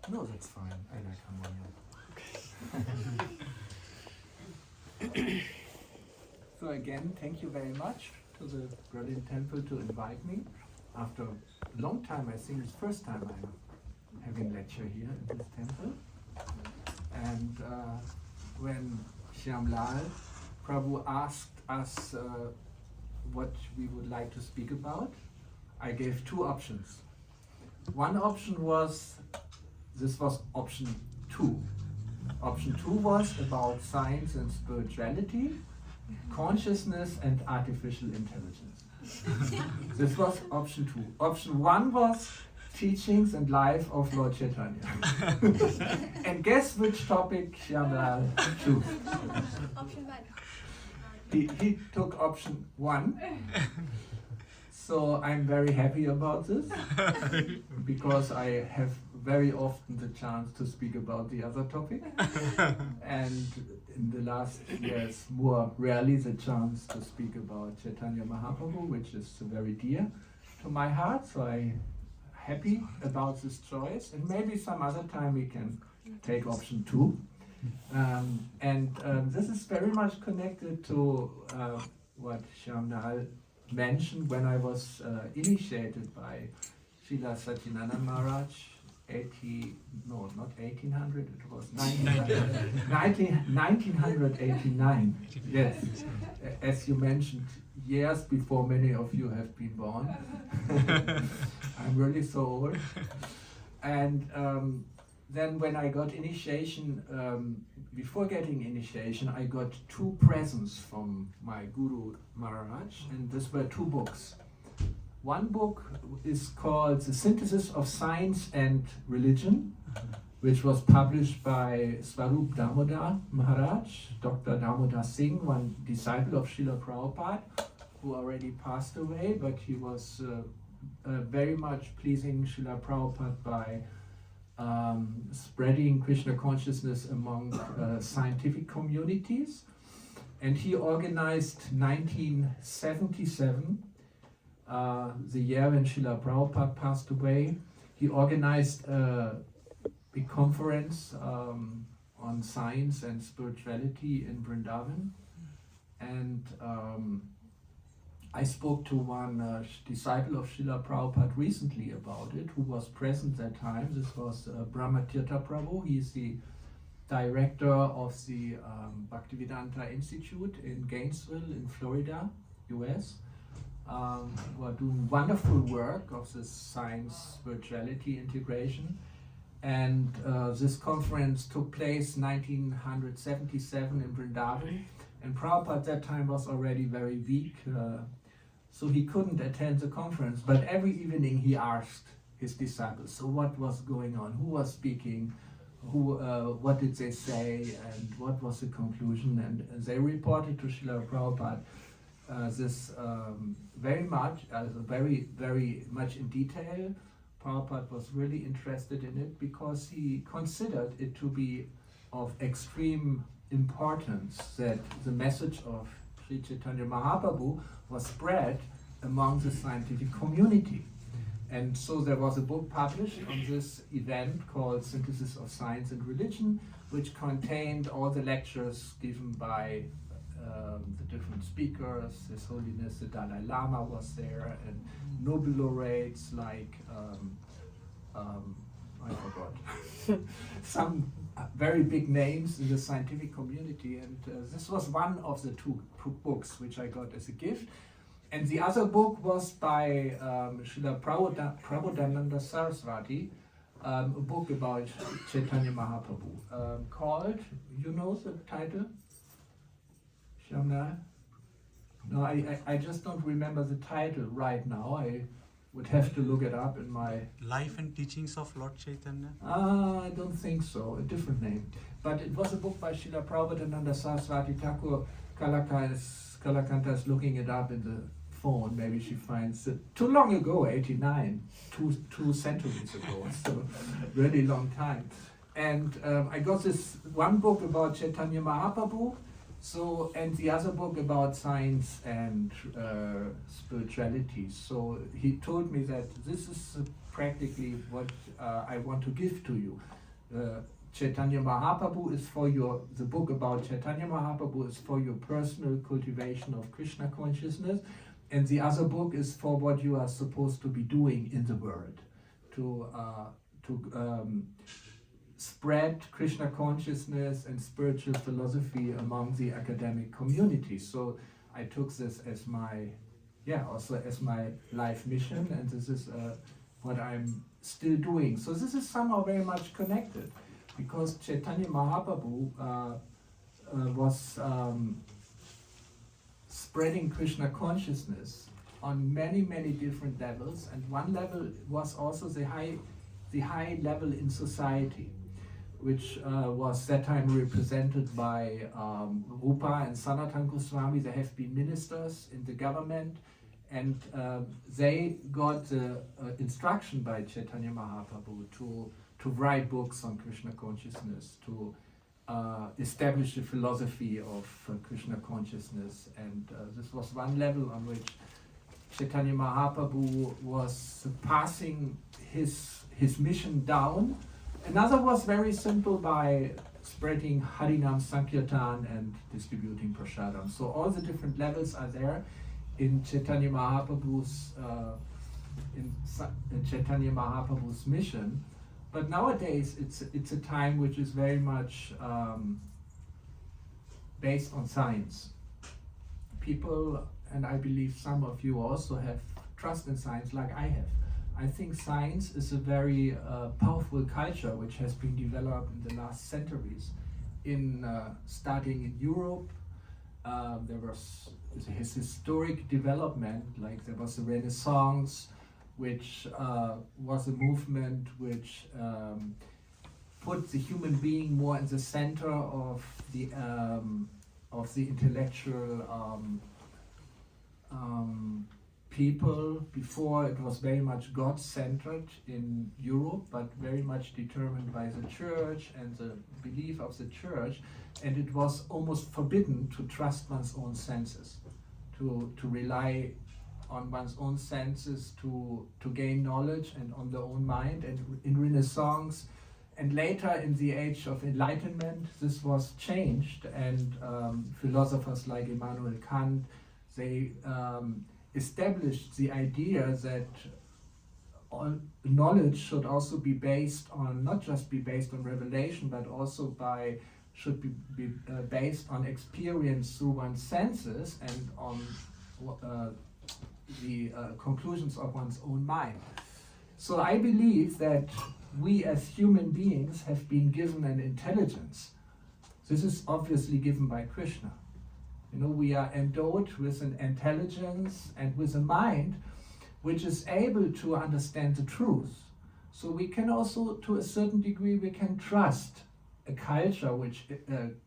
No, that's fine. I like harmonium. Okay. So again, thank you very much to the Berlin Temple to invite me. After a long time, I think it's the first time I'm having lecture here in this temple. And when Shyamlal Prabhu asked us what we would like to speak about, I gave two options. One option was, this was option 2. Option 2 was about science and spirituality, consciousness and artificial intelligence. This was option 2. Option 1 was teachings and life of Lord Chaitanya. And guess which topic Shyamlal chose? Option 1. He took option 1. So I'm very happy about this, because I have very often the chance to speak about the other topic, and in the last years more rarely the chance to speak about Chaitanya Mahaprabhu, which is very dear to my heart. So I'm happy about this choice, and maybe some other time we can take option 2. This is very much connected to what Shyamlal mentioned when I was initiated by Srila Sacinandana Maharaj, 1900, it was 1989, yes, as you mentioned, years before many of you have been born. I'm really so old. And then when I got initiation, before getting initiation, I got 2 presents from my Guru Maharaj, and these were 2 books. One book is called The Synthesis of Science and Religion, which was published by Swarup Damodar Maharaj, Dr. Damodar Singh, one disciple of Srila Prabhupada, who already passed away, but he was very much pleasing Srila Prabhupada by spreading Krishna consciousness among scientific communities. And he organized 1977, the year when Srila Prabhupada passed away, he organized a big conference on science and spirituality in Vrindavan. And I spoke to one disciple of Srila Prabhupada recently about it, who was present that time. This was Brahmatirtha Prabhu. He's the director of the Bhaktivinoda Institute in Gainesville in Florida, US, who are doing wonderful work of this science-spirituality integration. And this conference took place 1977 in Vrindavan. And Prabhupada at that time was already very weak, so he couldn't attend the conference. But every evening he asked his disciples, so what was going on? Who was speaking? What did they say? And what was the conclusion? And they reported to Srila Prabhupada this very much in detail. Prabhupada was really interested in it because he considered it to be of extreme importance that the message of Sri Caitanya Mahaprabhu was spread among the scientific community. And so there was a book published on this event called Synthesis of Science and Religion, which contained all the lectures given by the different speakers. His Holiness the Dalai Lama was there, and Nobel laureates like I forgot some very big names in the scientific community, and this was one of the 2 books which I got as a gift. And the other book was by Srila Prabodhananda Saraswati, a book about Chaitanya Mahaprabhu, called, you know the title? Shyamlal? No, I just don't remember the title right now. would have to look it up in my... Life and Teachings of Lord Chaitanya? I don't think so, a different name. But it was a book by Srila Prabhupada and Saraswati Thakur. Kalakanta is looking it up in the phone, maybe she finds it. Too long ago, 89, two centuries ago, so really long time. And I got this one book about Chaitanya Mahaprabhu, and the other book about science and spirituality. So he told me that this is practically what I want to give to you. Chaitanya Mahaprabhu is for the book about Chaitanya Mahaprabhu is for your personal cultivation of Krishna consciousness, and the other book is for what you are supposed to be doing in the world, to spread Krishna consciousness and spiritual philosophy among the academic community. So I took this as also as my life mission, and this is what I'm still doing. So this is somehow very much connected, because Chaitanya Mahaprabhu was spreading Krishna consciousness on many, many different levels, and one level was also the high level in society, which was that time represented by Rupa and Sanatana Goswami. They have been ministers in the government, and they got the instruction by Chaitanya Mahaprabhu to write books on Krishna consciousness, to establish the philosophy of Krishna consciousness. And this was one level on which Chaitanya Mahaprabhu was passing his mission down. Another was very simple, by spreading Harinam Sankirtan and distributing prasadam. So all the different levels are there in Chaitanya Mahaprabhu's Chaitanya Mahaprabhu's mission. But nowadays it's a time which is very much based on science. People, and I believe some of you also, have trust in science like I have. I think science is a very powerful culture which has been developed in the last centuries. Starting in Europe, there was his historic development, like there was the Renaissance, which was a movement which put the human being more in the center of the intellectual people. Before, it was very much God-centered in Europe, but very much determined by the church and the belief of the church, and it was almost forbidden to trust one's own senses, to rely on one's own senses to gain knowledge and on their own mind. And in Renaissance and later in the age of enlightenment, this was changed, and philosophers like Immanuel Kant, they established the idea that all knowledge should also be based on, not just be based on revelation, but also should be based on experience through one's senses and on the conclusions of one's own mind. So I believe that we as human beings have been given an intelligence. This is obviously given by Krishna. We are endowed with an intelligence and with a mind which is able to understand the truth. So we can also, to a certain degree, we can trust a culture which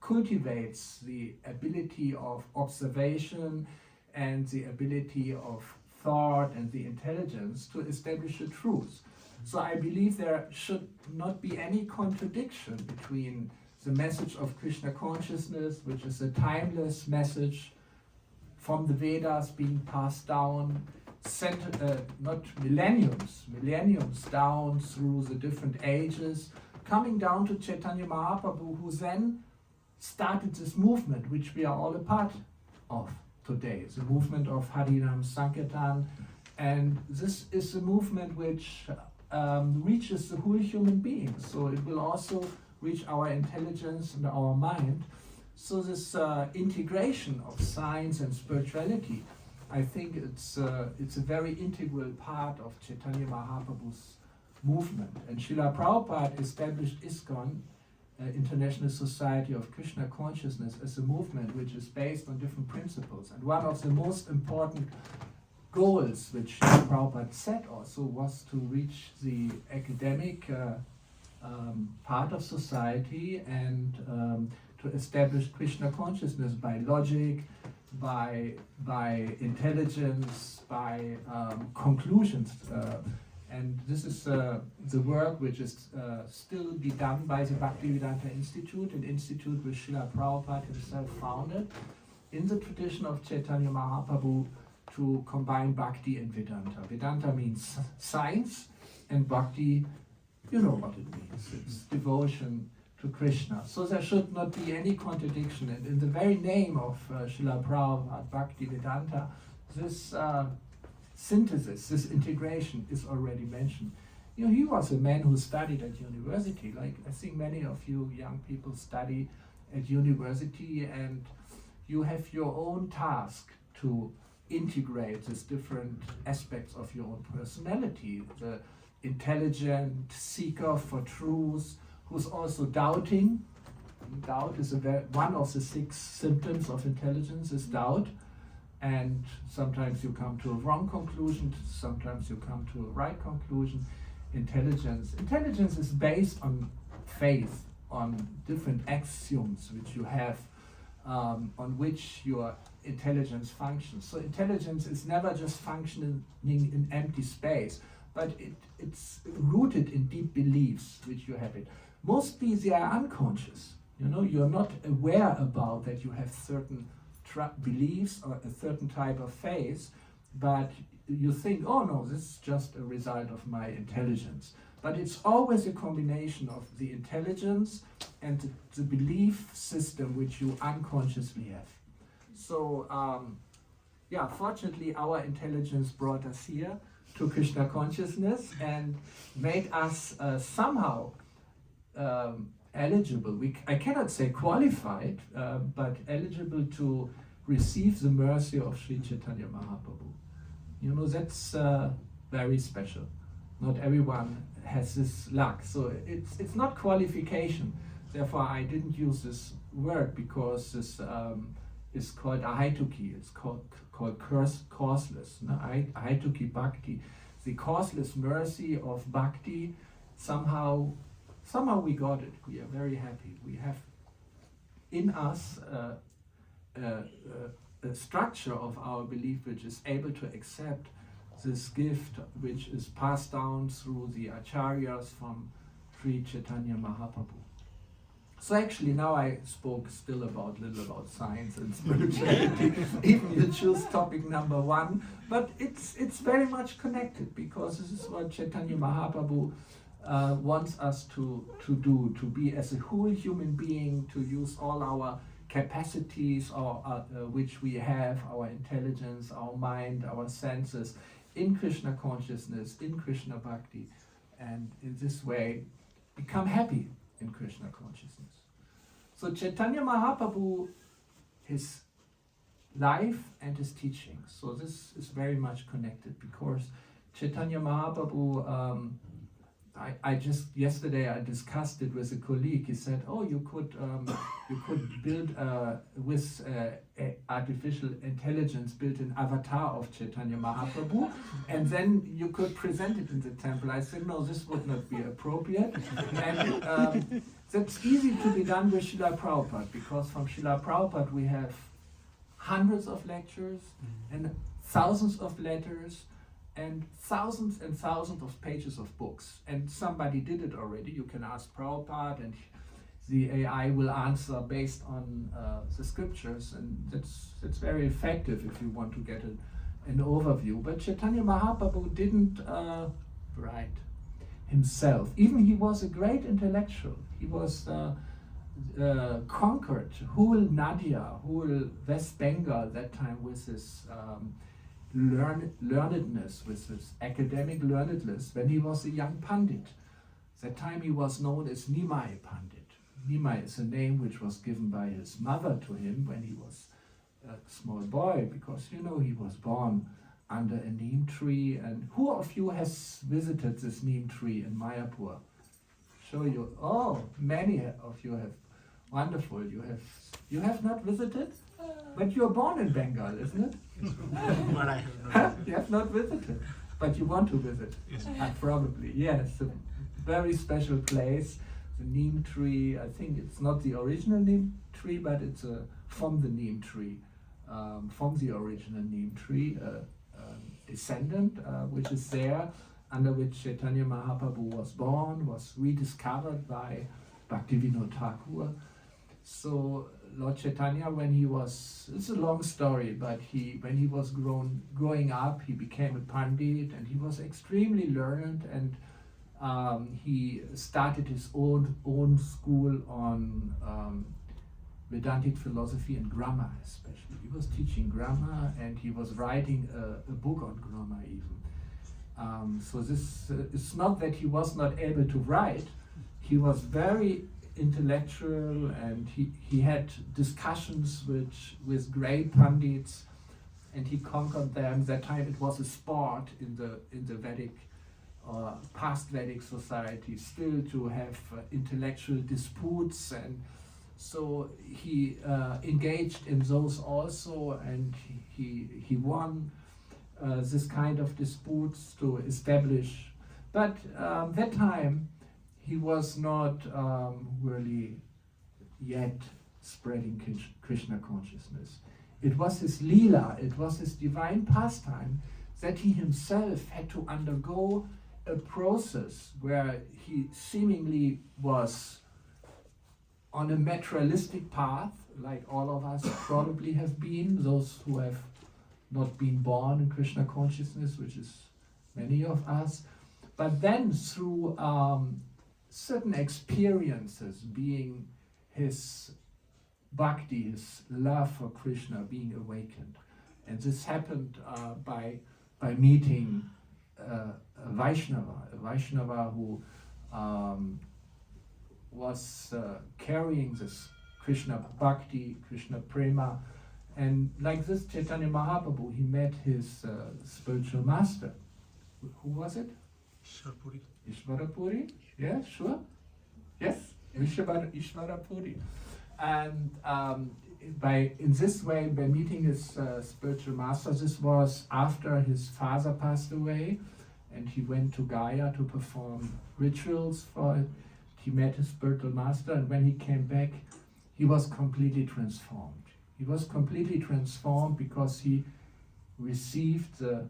cultivates the ability of observation and the ability of thought and the intelligence to establish the truth. So I believe there should not be any contradiction between the message of Krishna consciousness, which is a timeless message from the Vedas being passed down, not millenniums down through the different ages, coming down to Chaitanya Mahaprabhu, who then started this movement, which we are all a part of today, the movement of Harinam Sankirtan. And this is a movement which reaches the whole human being. So it will also reach our intelligence and our mind. So this integration of science and spirituality, I think it's a very integral part of Chaitanya Mahaprabhu's movement. And Srila Prabhupada established ISKCON, International Society of Krishna Consciousness, as a movement which is based on different principles. And one of the most important goals which Prabhupada set also was to reach the academic part of society and to establish Krishna consciousness by logic, by intelligence, by conclusions. And this is the work which is still be done by the Bhaktivedanta Institute, an institute which Srila Prabhupada himself founded in the tradition of Chaitanya Mahaprabhu to combine Bhakti and Vedanta. Vedanta means science, and Bhakti, you know what it means. It's devotion to Krishna. So there should not be any contradiction. And in the very name of Srila Prabhupada, Bhakti Vedanta, this synthesis, this integration is already mentioned. You know, he was a man who studied at university. Like I think many of you young people study at university, and you have your own task to integrate these different aspects of your own personality. The intelligent seeker for truth, who's also doubting. Doubt is one of the 6 symptoms of intelligence is doubt. And sometimes you come to a wrong conclusion, sometimes you come to a right conclusion. Intelligence is based on faith, on different axioms which you have, on which your intelligence functions. So intelligence is never just functioning in empty space, but it's rooted in deep beliefs which you have it. Mostly they are unconscious. You know, you're not aware about that you have certain beliefs or a certain type of faith, but you think, oh no, this is just a result of my intelligence. But it's always a combination of the intelligence and the belief system which you unconsciously have. So, fortunately our intelligence brought us here to Krishna consciousness and made us somehow eligible. I cannot say qualified, but eligible to receive the mercy of Sri Caitanya Mahaprabhu. You know, that's very special. Not everyone has this luck. So it's not qualification. Therefore, I didn't use this word because this is called ahaituki. It's called causeless. No? Ahaituki bhakti. The causeless mercy of bhakti, somehow we got it. We are very happy. We have in us a structure of our belief which is able to accept this gift which is passed down through the acharyas from Sri Caitanya Mahaprabhu. So actually now I spoke still little about science and spirituality, even you choose topic number 1, but it's very much connected because this is what Chaitanya Mahaprabhu wants us to do, to be as a whole human being, to use all our capacities which we have, our intelligence, our mind, our senses, in Krishna consciousness, in Krishna bhakti, and in this way become happy in Krishna consciousness. So Chaitanya Mahaprabhu, his life and his teaching, so this is very much connected because Chaitanya Mahaprabhu, yesterday I discussed it with a colleague. He said, "Oh, you could build with artificial intelligence, build an avatar of Chaitanya Mahaprabhu, and then you could present it in the temple." I said, "No, this would not be appropriate." And that's easy to be done with Srila Prabhupada because from Srila Prabhupada we have hundreds of lectures and thousands of letters and thousands of pages of books. And somebody did it already. You can ask Prabhupada and the AI will answer based on the scriptures, and that's very effective if you want to get an overview. But Chaitanya Mahaprabhu didn't write himself. Even he was a great intellectual. He was conquered whole Nadia, whole West Bengal that time with his learnedness, with his academic learnedness, when he was a young Pandit. That time he was known as Nimai Pandit. Nimai is a name which was given by his mother to him when he was a small boy, because you know he was born under a neem tree. And who of you has visited this neem tree in Mayapur? Show you. Oh, many of you have. Wonderful. You have not visited? But you're born in Bengal, isn't it? But I have not. You have not visited, but you want to visit. Yes. Probably, yes. A very special place. The neem tree, I think it's not the original neem tree, but it's from the neem tree, from the original neem tree, descendant, which is there, under which Chaitanya Mahaprabhu was born, was rediscovered by Bhaktivinoda Thakur. So Lord Chaitanya, when he was, it's a long story, but when he was growing up, he became a Pandit, and he was extremely learned, and he started his own school on Vedantic philosophy and grammar especially. He was teaching grammar, and he was writing a book on grammar even. So this it's not that he was not able to write. He was very intellectual, and he had discussions with great Pandits, and he conquered them. That time it was a sport in the Vedic past Vedic society still to have intellectual disputes, and so he engaged in those also, and he won this kind of disputes to establish. But that time he was not really yet spreading Krishna consciousness. It was his Leela, it was his divine pastime that he himself had to undergo a process where he seemingly was on a materialistic path, like all of us probably have been, those who have not been born in Krishna consciousness, which is many of us. But then through certain experiences, being his bhakti, his love for Krishna being awakened. And this happened by meeting a Vaishnava who was carrying this Krishna bhakti, Krishna prema, and like this Chaitanya Mahaprabhu, he met his spiritual master. Who was it? Ishwarpuri. Ishwarapuri? Yeah, sure. Yes, Ishwarapuri. And in this way, by meeting his spiritual master, this was after his father passed away, and he went to Gaya to perform rituals for it. He met his spiritual master, and when he came back, he was completely transformed. He was completely transformed because he received the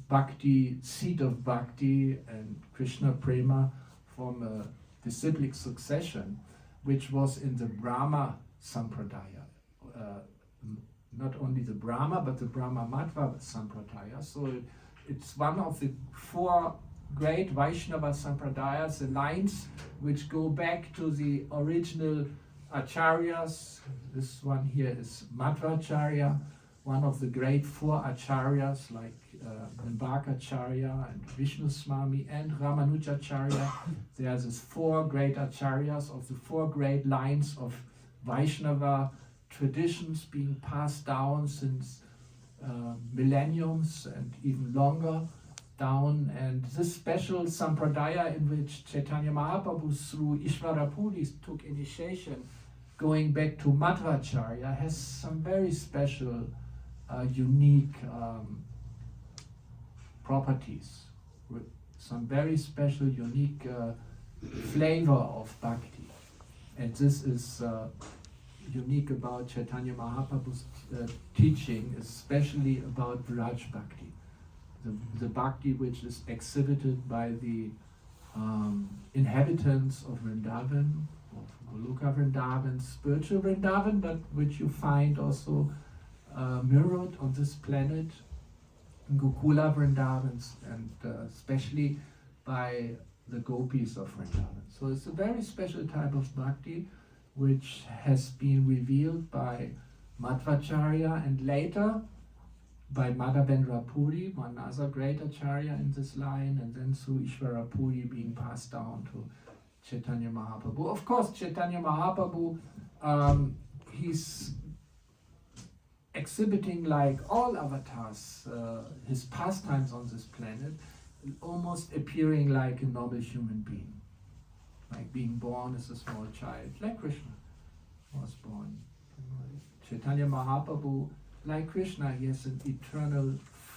bhakti, seed of bhakti and Krishna prema from a disciplic succession, which was in the Brahma Sampradaya. Not only the Brahma, but the Brahma Madhva Sampradaya. So it's one of the four great Vaishnava Sampradayas, the lines which go back to the original Acharyas. This one here is Madhvacharya, one of the great four Acharyas like Nimbakacharya and Vishnu Swami and Ramanujacharya. There are these four great Acharyas of the four great lines of Vaishnava traditions being passed down since millenniums and even longer down. And this special sampradaya in which Chaitanya Mahaprabhu through Ishwarapuri took initiation, going back to Madhvacharya, has some very special, unique properties, with some very special, unique flavor of bhakti. And this is unique about Chaitanya Mahaprabhu's teaching, especially about Vraj Bhakti, the bhakti which is exhibited by the inhabitants of Vrindavan, of Goloka Vrindavan, spiritual Vrindavan, but which you find also mirrored on this planet in Gokula Vrindavans, and especially by the gopis of Vrindavan. So it's a very special type of bhakti which has been revealed by Madhvacharya and later by Madhavendra Puri, one other great acharya in this line, and then through Ishvara Puri being passed down to Chaitanya Mahaprabhu. Of course, Chaitanya Mahaprabhu, he's exhibiting, like all avatars, his pastimes on this planet, almost appearing like a normal human being, like being born as a small child, like Krishna was born. Chaitanya Mahaprabhu, like Krishna, he has an eternal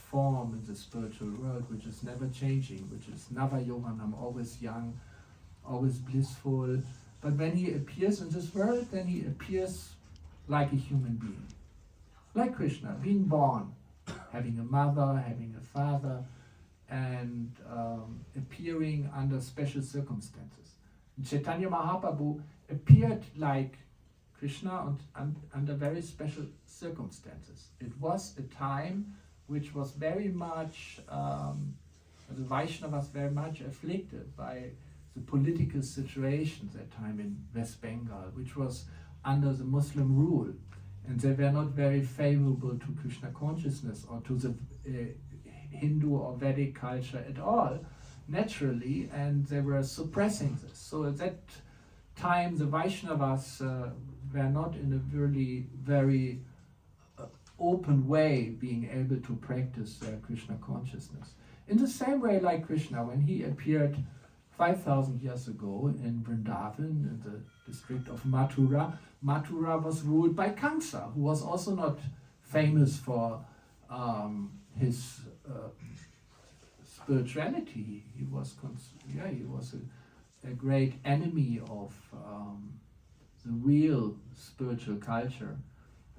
form in the spiritual world which is never changing, which is Nava-Yohanam, always young, always blissful. But when he appears in this world, then he appears like a human being. Like Krishna, being born, having a mother, having a father, and appearing under special circumstances. Chaitanya Mahaprabhu appeared like Krishna under very special circumstances. It was a time which was very much, the Vaishnavas very much afflicted by the political situation at that time in West Bengal, which was under the Muslim rule. And they were not very favorable to Krishna consciousness or to the Hindu or Vedic culture at all, naturally, and they were suppressing this. So at that time, the Vaishnavas were not in a really very open way being able to practice Krishna consciousness. In the same way like Krishna, when he appeared 5,000 years ago in Vrindavan, in the district of Mathura, Mathura was ruled by Kamsa, who was also not famous for his spirituality. He was a great enemy of the real spiritual culture.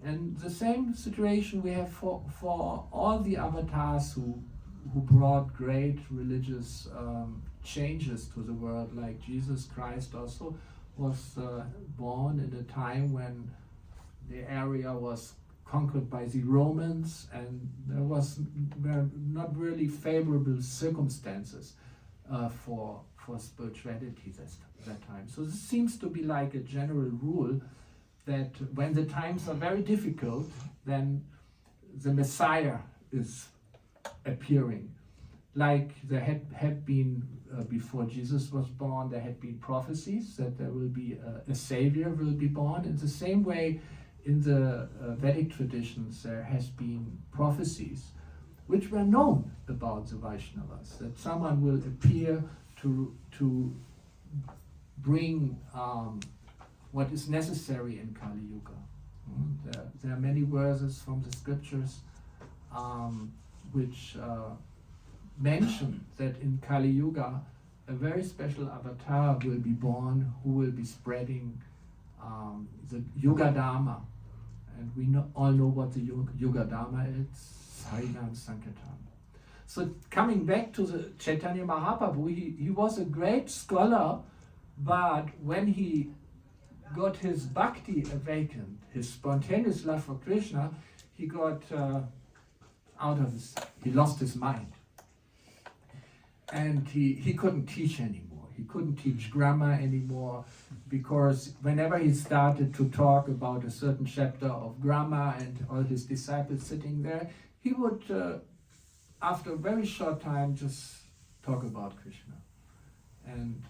And the same situation we have for all the avatars who brought great religious changes to the world, like Jesus Christ also was born in a time when the area was conquered by the Romans, and there were not really favorable circumstances for spirituality that time. So this seems to be like a general rule that when the times are very difficult, then the Messiah is appearing. Like there had been before Jesus was born, there had been prophecies that there will be a savior will be born. In the same way, in the Vedic traditions, there has been prophecies which were known about the Vaishnavas, that someone will appear to bring what is necessary in Kali Yuga. There are many verses from the scriptures which mention that in Kali Yuga a very special avatar will be born who will be spreading the Yuga Dharma. And we all know what the Yuga Dharma is, Harinam Sankirtan. So coming back to the Chaitanya Mahaprabhu, he was a great scholar, but when he got his bhakti awakened, his spontaneous love for Krishna, he got he lost his mind. And he couldn't teach anymore. He couldn't teach grammar anymore, because whenever he started to talk about a certain chapter of grammar and all his disciples sitting there, he would, after a very short time, just talk about Krishna. And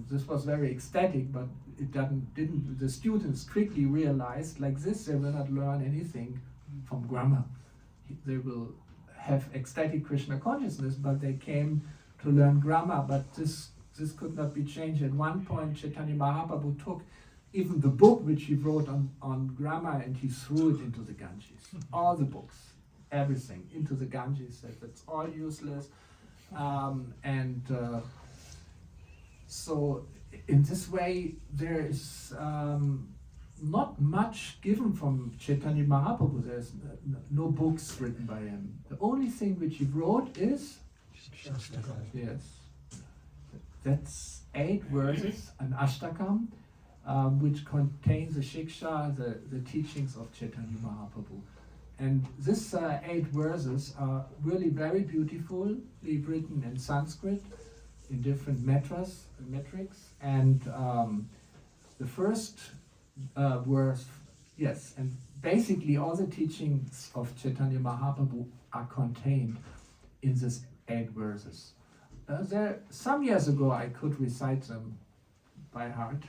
this was very ecstatic, but it didn't. The students quickly realized, like this, they will not learn anything from grammar. They will have ecstatic Krishna consciousness, but they came to learn grammar. But this could not be changed. At one point, Chaitanya Mahaprabhu took even the book which he wrote on grammar and he threw it into the Ganges. All the books, everything, into the Ganges. Said that's all useless. So in this way, there is not much given from Chaitanya Mahaprabhu. There's no books written by him. The only thing which he wrote is, yes, that's 8 verses, an Ashtakam, which contains the Shiksha, the teachings of Chaitanya Mahaprabhu. And these 8 verses are really very beautifully written in Sanskrit, in different metrics. And the first verse, yes, and basically all the teachings of Chaitanya Mahaprabhu are contained in these 8 verses. Some years ago I could recite them by heart,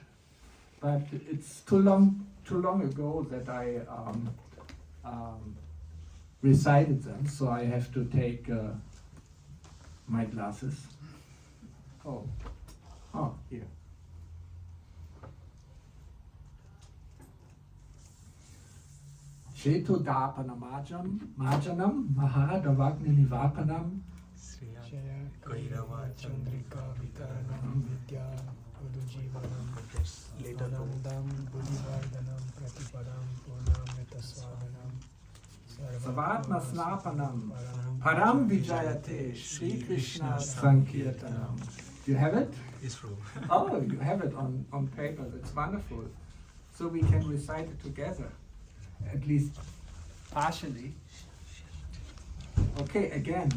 but it's too long ago that I recited them, so I have to take my glasses. Oh, here. Cheto Dapana Majanam Mahadavagni Nivapanam Shreya Kairava Chandrika Vitaranam Vidya Udujivanam Anandam Buddhivardhanam Pratipadam Purnamrita Swadanam Savatma Snapanam Param Vijayate Sri Krishna Sankirtanam. You have it? Yes, Prabhu. Oh, you have it on paper. That's wonderful. So we can recite it together, at least partially. Okay, again.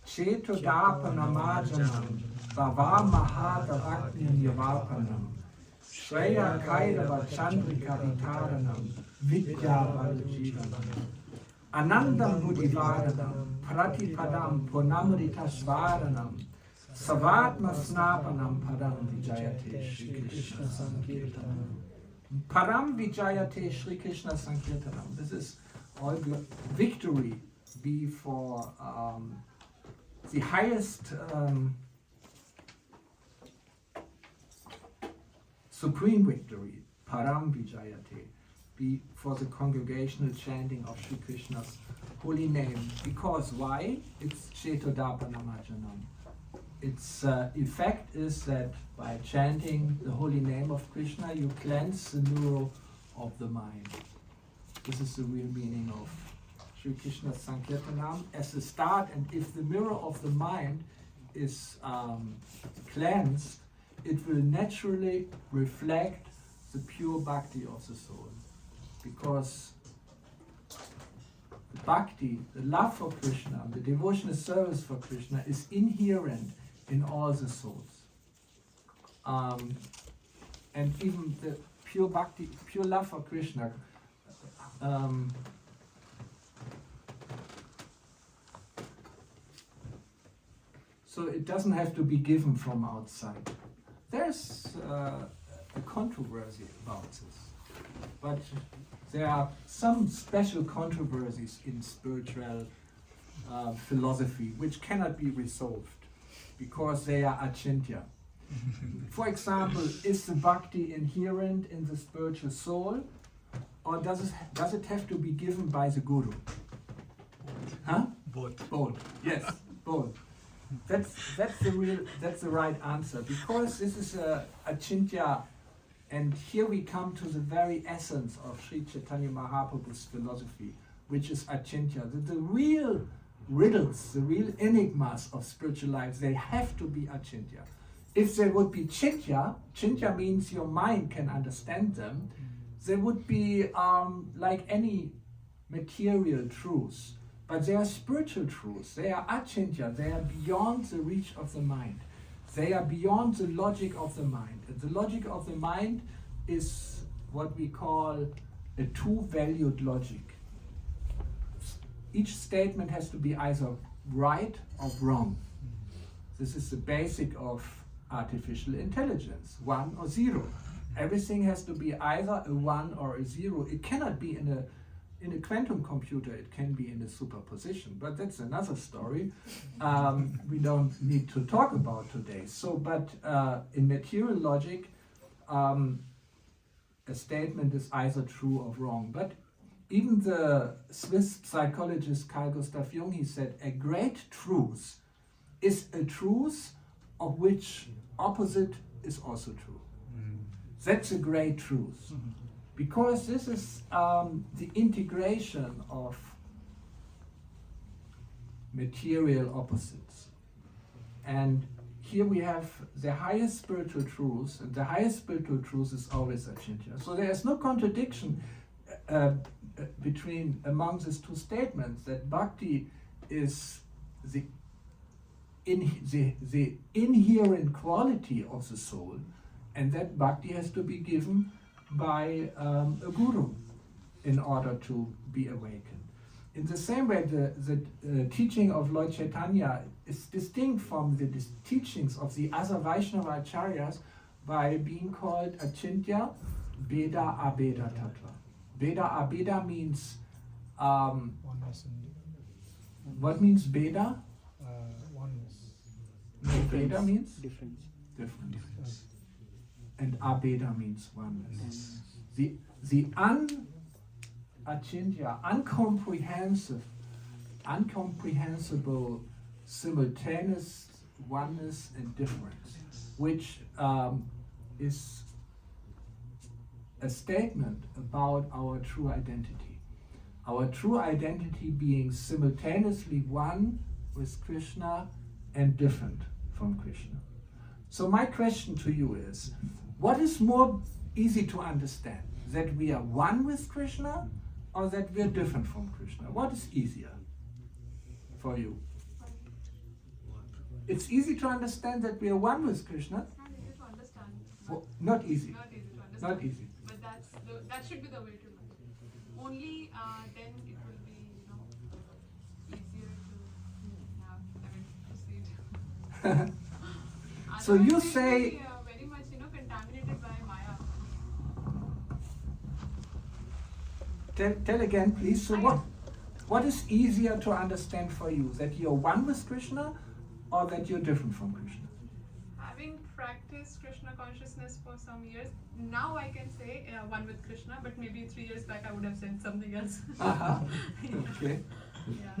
Cheto Dapana Majanam Bhava Mahadavagni Nivapanam Shreya Kairava Chandrika Vitaranam Vidya Valjivanam Anandam Buddhivardhanam Pratipadam Purnamrita Swadanam Savatma Snapanam Param Vijayate Sri Krishna Sankirtanam. Param Vijayate Sri Krishna Sankirtanam. This is all victory be for the highest supreme victory, Param Vijayate, be for the congregational chanting of Sri Krishna's holy name. Because why? It's Chetodapana-majanam. Its effect is that by chanting the holy name of Krishna, you cleanse the mirror of the mind. This is the real meaning of Sri Krishna Sankirtanam as a start, and if the mirror of the mind is cleansed, it will naturally reflect the pure bhakti of the soul. Because the bhakti, the love for Krishna, the devotional service for Krishna is inherent in all the souls. And even the pure bhakti, pure love for Krishna, so it doesn't have to be given from outside. There's a controversy about this, but there are some special controversies in spiritual philosophy which cannot be resolved because they are achintya. For example, is the bhakti inherent in the spiritual soul, or does it have to be given by the guru? Huh? Both. Both. Yes, both. That's the right answer, because this is a achintya, and here we come to the very essence of Sri Caitanya Mahaprabhu's philosophy, which is achintya. The real riddles, the real enigmas of spiritual life, they have to be achintya. If there would be chintya means your mind can understand them, they would be like any material truths. But they are spiritual truths. They are achintya. They are beyond the reach of the mind. They are beyond the logic of the mind. And the logic of the mind is what we call a two-valued logic. Each statement has to be either right or wrong. This is the basic of artificial intelligence, 1 or 0. Everything has to be either a 1 or a 0. It cannot be in a quantum computer. It can be in a superposition, but that's another story we don't need to talk about today. So, but in material logic, a statement is either true or wrong. But even the Swiss psychologist Carl Gustav Jung, he said, a great truth is a truth of which opposite is also true. That's a great truth. Because this is the integration of material opposites. And here we have the highest spiritual truth, and the highest spiritual truth is always achintya. So there is no contradiction among these two statements, that bhakti is the inherent quality of the soul, and that bhakti has to be given by a guru in order to be awakened. In the same way, the teaching of Lord Chaitanya is distinct from the teachings of the other Vaishnava acharyas by being called achintya, beda abeda tattva. Beda abeda means Oneness and what means beda? oneness. No, beda means Difference. difference. and abeda means oneness. The achintya, incomprehensible simultaneous oneness and difference, which is a statement about our true identity. Our true identity being simultaneously one with Krishna and different from Krishna. So my question to you is, what is more easy to understand? That we are one with Krishna or that we are different from Krishna? What is easier for you? It's easy to understand that we are one with Krishna. It's not easy to understand. Well, not easy. Not easy to understand. Not easy. But that should be the way to learn. Only then it will be, easier to proceed. So you Otherwise, it say. will be, very much, contaminated by Maya. Tell again, please. So what is easier to understand for you? That you're one with Krishna or that you're different from Krishna? Having practiced Krishna consciousness for some years, now I can say one with Krishna, but maybe 3 years back I would have said something else. Uh-huh. Yeah. Okay. Yeah.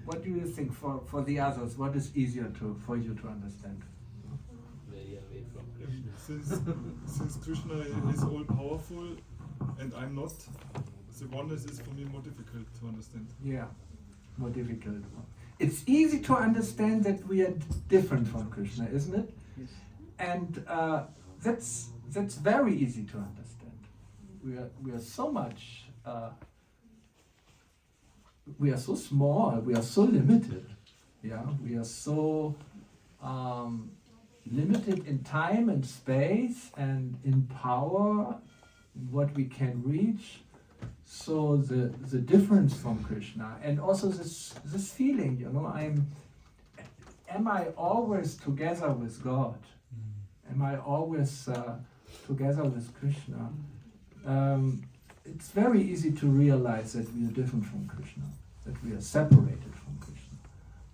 What do you think for the others? What is easier for you to understand? Very away from Krishna. Since Krishna is all powerful and I'm not, the oneness is for me more difficult to understand. Yeah, more difficult. It's easy to understand that we are different from Krishna, isn't it? Yes. And that's very easy to understand. We are so much. We are so small. We are so limited. Yeah, we are so limited in time and space and in power, what we can reach. So the difference from Krishna, and also this feeling, am I always together with God? Am I always together with Krishna? It's very easy to realize that we are different from Krishna, that we are separated from Krishna.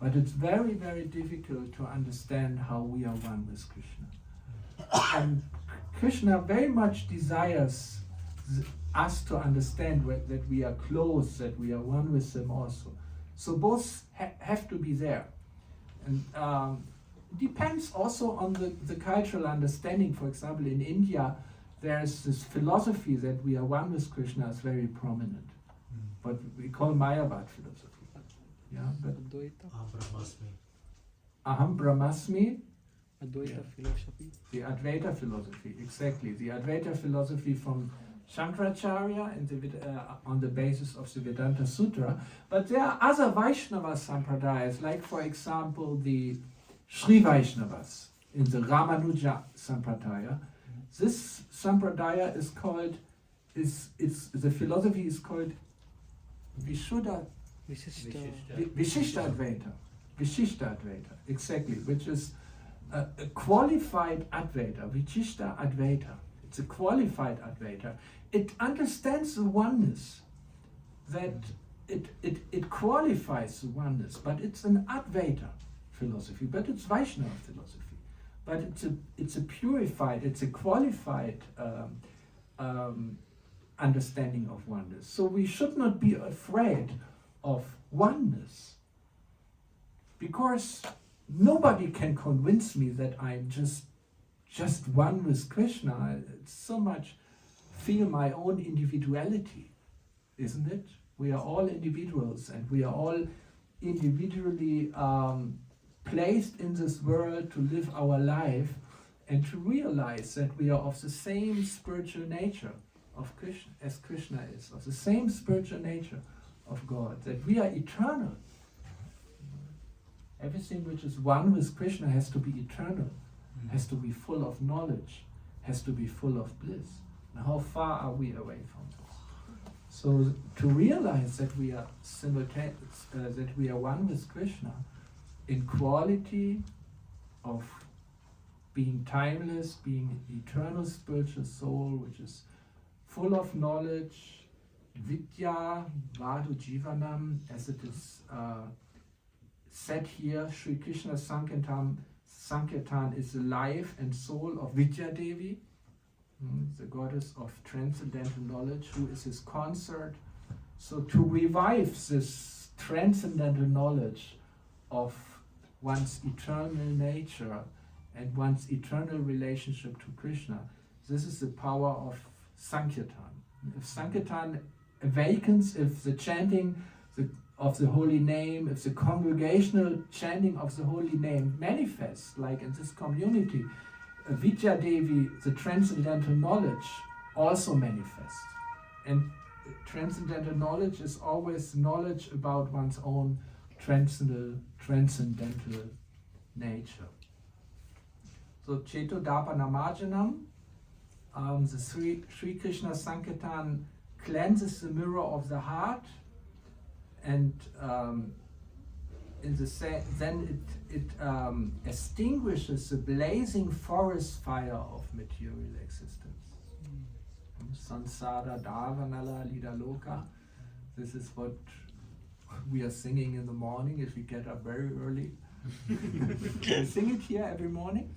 But it's very, very difficult to understand how we are one with Krishna. And Krishna very much desires us to understand that we are close, that we are one with Him also. So both have to be there. And it depends also on the cultural understanding. For example, in India, there's this philosophy that we are one with Krishna is very prominent. But we call Mayavad philosophy. Yeah, but Aham Brahmasmi. Advaita philosophy. The Advaita philosophy, exactly. The Advaita philosophy from Shankaracharya on the basis of the Vedanta Sutra. But there are other Vaishnava sampradayas, like for example the Sri Vaishnavas in the Ramanuja Sampradaya. This Sampradaya is called, the philosophy is called Vishuddha Vishishta Advaita. Vishishta Advaita, exactly, which is a qualified Advaita, Vishishta Advaita. It's a qualified Advaita. It understands the oneness, that it qualifies the oneness, but it's an Advaita philosophy, but it's Vaishnava philosophy. But it's a purified, it's a qualified understanding of oneness. So we should not be afraid of oneness, because nobody can convince me that I'm just one with Krishna. I so much feel my own individuality, isn't it? We are all individuals, and we are all individually placed in this world to live our life and to realize that we are of the same spiritual nature of Krishna, as Krishna is, of the same spiritual nature of God, that we are eternal. Everything which is one with Krishna has to be eternal, has to be full of knowledge, has to be full of bliss. And how far are we away from this? So to realize that we are that we are one with Krishna in quality of being timeless, being eternal spiritual soul, which is full of knowledge, vidya, vadu jivanam, as it is said here, Sri Krishna Sankirtan Sankirtan is the life and soul of Vidya Devi, the goddess of transcendental knowledge, who is his consort. So to revive this transcendental knowledge of one's eternal nature and one's eternal relationship to Krishna, this is the power of Sankirtan. If Sankirtan awakens, if the chanting of the holy name, if the congregational chanting of the holy name manifests, like in this community, Vidya Devi, the transcendental knowledge, also manifests. And transcendental knowledge is always knowledge about one's own transcendental nature. So Cheto Dapanamarjanam, the Sri Krishna Sankirtan cleanses the mirror of the heart, and then it extinguishes the blazing forest fire of material existence. Sansara Davanala Lidaloka. This is what we are singing in the morning if we get up very early. We sing it here every morning?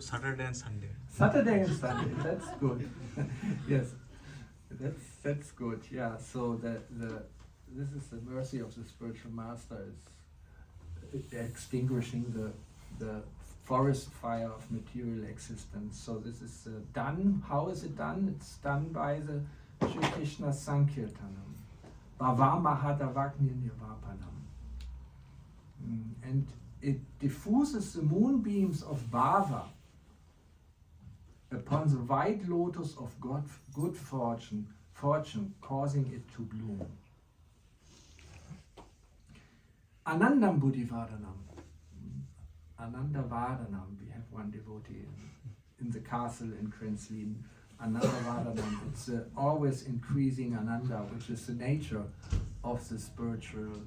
Saturday and Sunday. Saturday and Sunday, that's good. Yes, that's good. Yeah, so this is the mercy of the spiritual master, is extinguishing the forest fire of material existence. So this is done. How is it done? It's done by the Sri Krishna Sankirtanam. Bhavamahadavagni Nirvapanam. And it diffuses the moonbeams of Bhava upon the white lotus of good fortune, causing it to bloom. Anandam Buddhivardhanam. Ananda Vardhanam. We have one devotee in the castle in Krenslin. Ananda Vardhanam. It's always increasing Ananda, which is the nature of the spiritual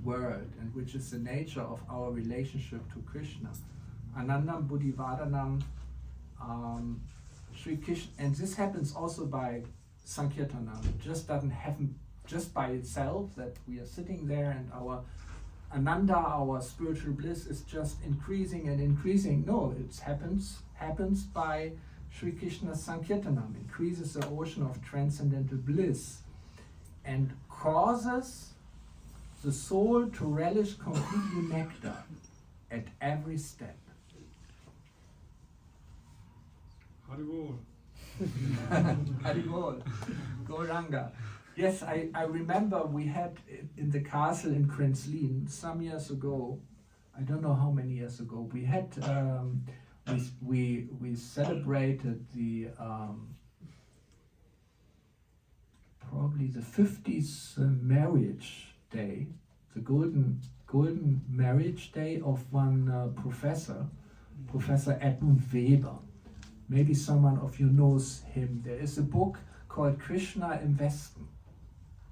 world and which is the nature of our relationship to Krishna. Anandam Buddhivardhanam. Sri Krishna, and this happens also by Sankirtanam. It just doesn't happen just by itself, that we are sitting there and our Ananda, our spiritual bliss, is just increasing and increasing. No, it happens by Sri Krishna Sankirtanam, increases the ocean of transcendental bliss and causes the soul to relish completely nectar at every step. Haribol. Haribol, Gauranga. Yes, I remember we had in the castle in Krenslin some years ago, I don't know how many years ago, we had we celebrated the probably the 50th marriage day, the golden marriage day of one professor, Professor Edmund Weber. Maybe someone of you knows him. There is a book called Krishna im Westen,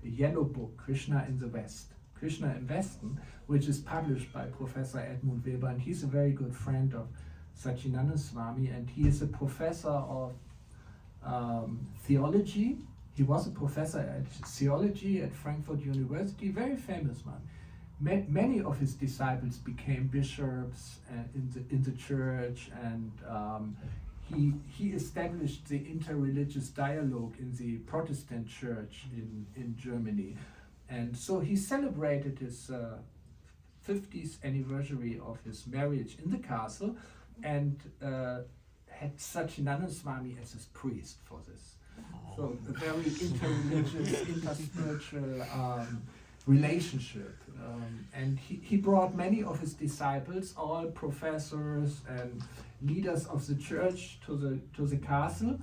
a yellow book, Krishna in the West, Krishna im Westen, which is published by Professor Edmund Weber, and he's a very good friend of Sacinandana Swami, and he is a professor of theology. He was a professor at theology at Frankfurt University, very famous one. Many of his disciples became bishops in the church, and he established the interreligious dialogue in the Protestant church in Germany. And so he celebrated his 50th anniversary of his marriage in the castle, and had Sacinandana Swami as his priest for this. So a very interreligious, interspiritual relationship. And he brought many of his disciples, all professors and leaders of the church, to the castle.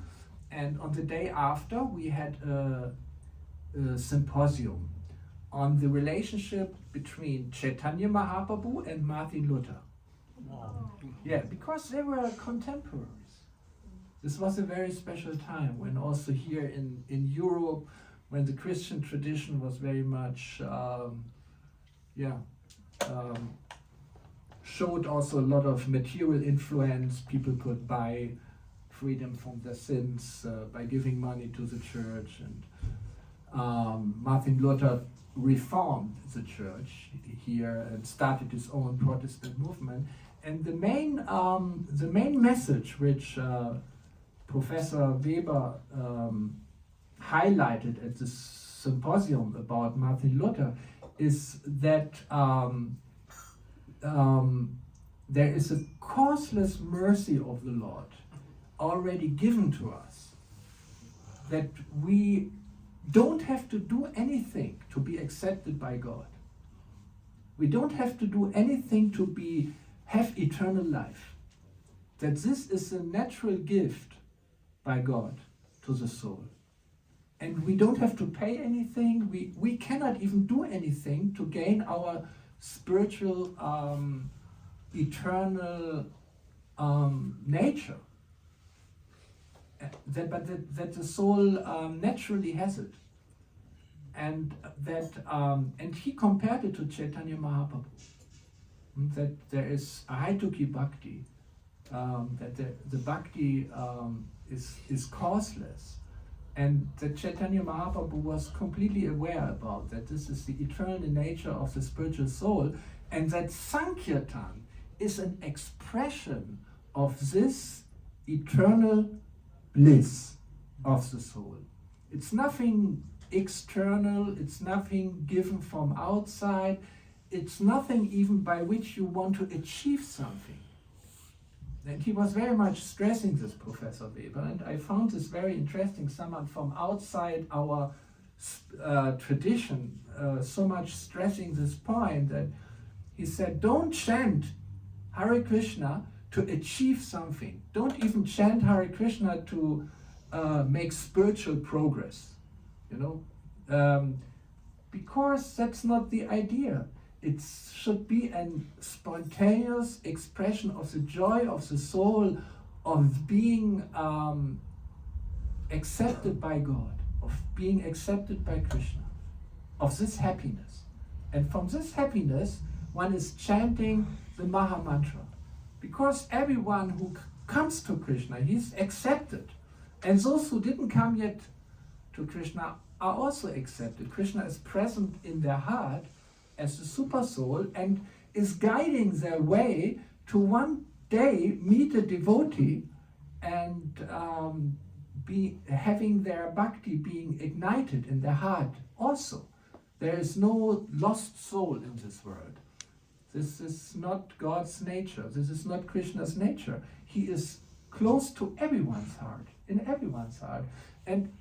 And on the day after, we had a symposium on the relationship between Chaitanya Mahaprabhu and Martin Luther. Wow. Yeah, because they were contemporaries. This was a very special time when also here in Europe, when the Christian tradition was very much, showed also a lot of material influence. People could buy freedom from their sins by giving money to the church. And Martin Luther reformed the church here and started his own Protestant movement. And the main message which Professor Weber highlighted at the symposium about Martin Luther is that there is a causeless mercy of the Lord already given to us, that we don't have to do anything to be accepted by God. We don't have to do anything to have eternal life. That this is a natural gift by God to the soul. And we don't have to pay anything. We cannot even do anything to gain our spiritual, eternal nature. That the soul naturally has it. And that and he compared it to Chaitanya Mahaprabhu. That there is a Haituki Bhakti, that the Bhakti is causeless, and that Chaitanya Mahaprabhu was completely aware about that this is the eternal nature of the spiritual soul, and that Sankirtan is an expression of this eternal bliss of the soul. It's nothing external, it's nothing given from outside, it's nothing even by which you want to achieve something. And he was very much stressing this, Professor Weber, and I found this very interesting, someone from outside our tradition so much stressing this point, that he said, don't chant Hare Krishna to achieve something. Don't even chant Hare Krishna to make spiritual progress, because that's not the idea. It should be a spontaneous expression of the joy of the soul, of being accepted by God, of being accepted by Krishna, of this happiness. And from this happiness, one is chanting the Maha Mantra. Because everyone who comes to Krishna, he's accepted. And those who didn't come yet to Krishna are also accepted. Krishna is present in their heart as the super soul and is guiding their way to one day meet a devotee and be having their bhakti being ignited in their heart also. There is no lost soul in this world. This is not God's nature. This is not Krishna's nature. He is close to everyone's heart, in everyone's heart. And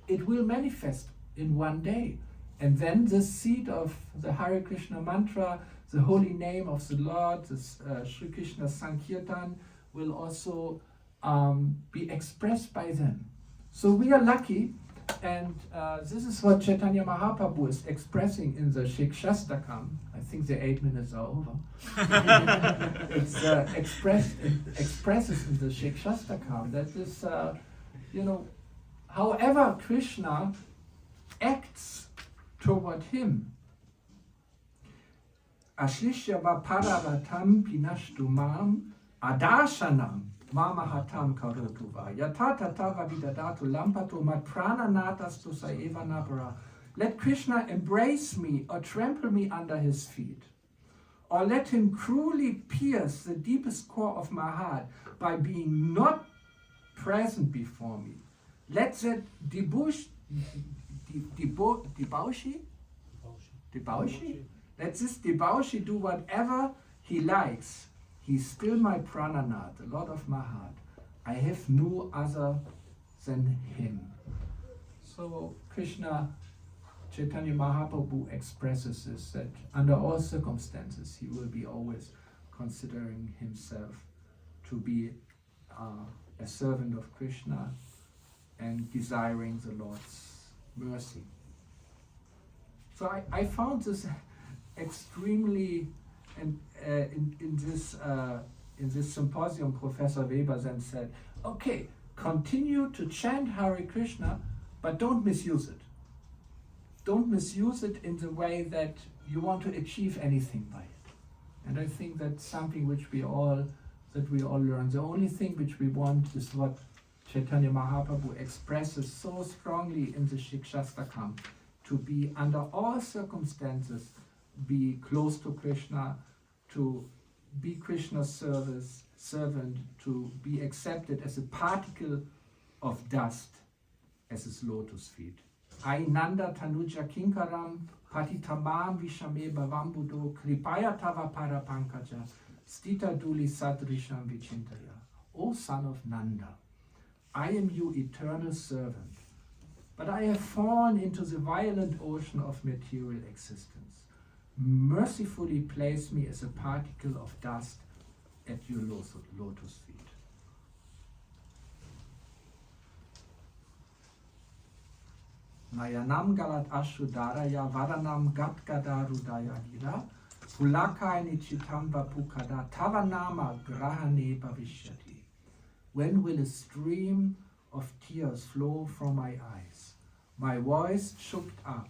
it will manifest in one day. And then the seed of the Hare Krishna mantra, the holy name of the Lord, this Sri Krishna Sankirtan, will also be expressed by them. So we are lucky, and this is what Chaitanya Mahaprabhu is expressing in the Shikshastakam. I think the 8 minutes are over. It's expresses in the Shikshastakam that this, however Krishna acts toward him. Ashishya vaparavatam pinashtumam adarshanam mamahatam karotuva yatata tava vidadatu lampato matprana natastu saeva nabara. Let Krishna embrace me or trample me under his feet, or let him cruelly pierce the deepest core of my heart by being not present before me. Let that debauchee? Let this debauchee do whatever he likes. He's still my prananath, the Lord of my heart. I have no other than him. So Krishna, Chaitanya Mahaprabhu expresses this, that under all circumstances he will be always considering himself to be a servant of Krishna and desiring the Lord's mercy. So I found this extremely, and in this symposium, Professor Weber then said, okay, continue to chant Hare Krishna, but don't misuse it. Don't misuse it in the way that you want to achieve anything by it. And I think that's something which we all learn. The only thing which we want is what Chaitanya Mahaprabhu expresses so strongly in the Shikshastakam, to be under all circumstances, be close to Krishna, to be Krishna's servant, to be accepted as a particle of dust as his lotus feet. Ainanda tanuja kinkaram patitamam vishame bhavambudo kripaya tava parapankaja stita duli sadrisham vichintaya. O son of Nanda, I am your eternal servant, but I have fallen into the violent ocean of material existence. Mercifully place me as a particle of dust at your lotus feet. Nayanam galat ashudaraya varanam gatgadarudaya gira pulakai nichitam vapukada tavanama grahane bhavishyati. When will a stream of tears flow from my eyes, my voice choked up,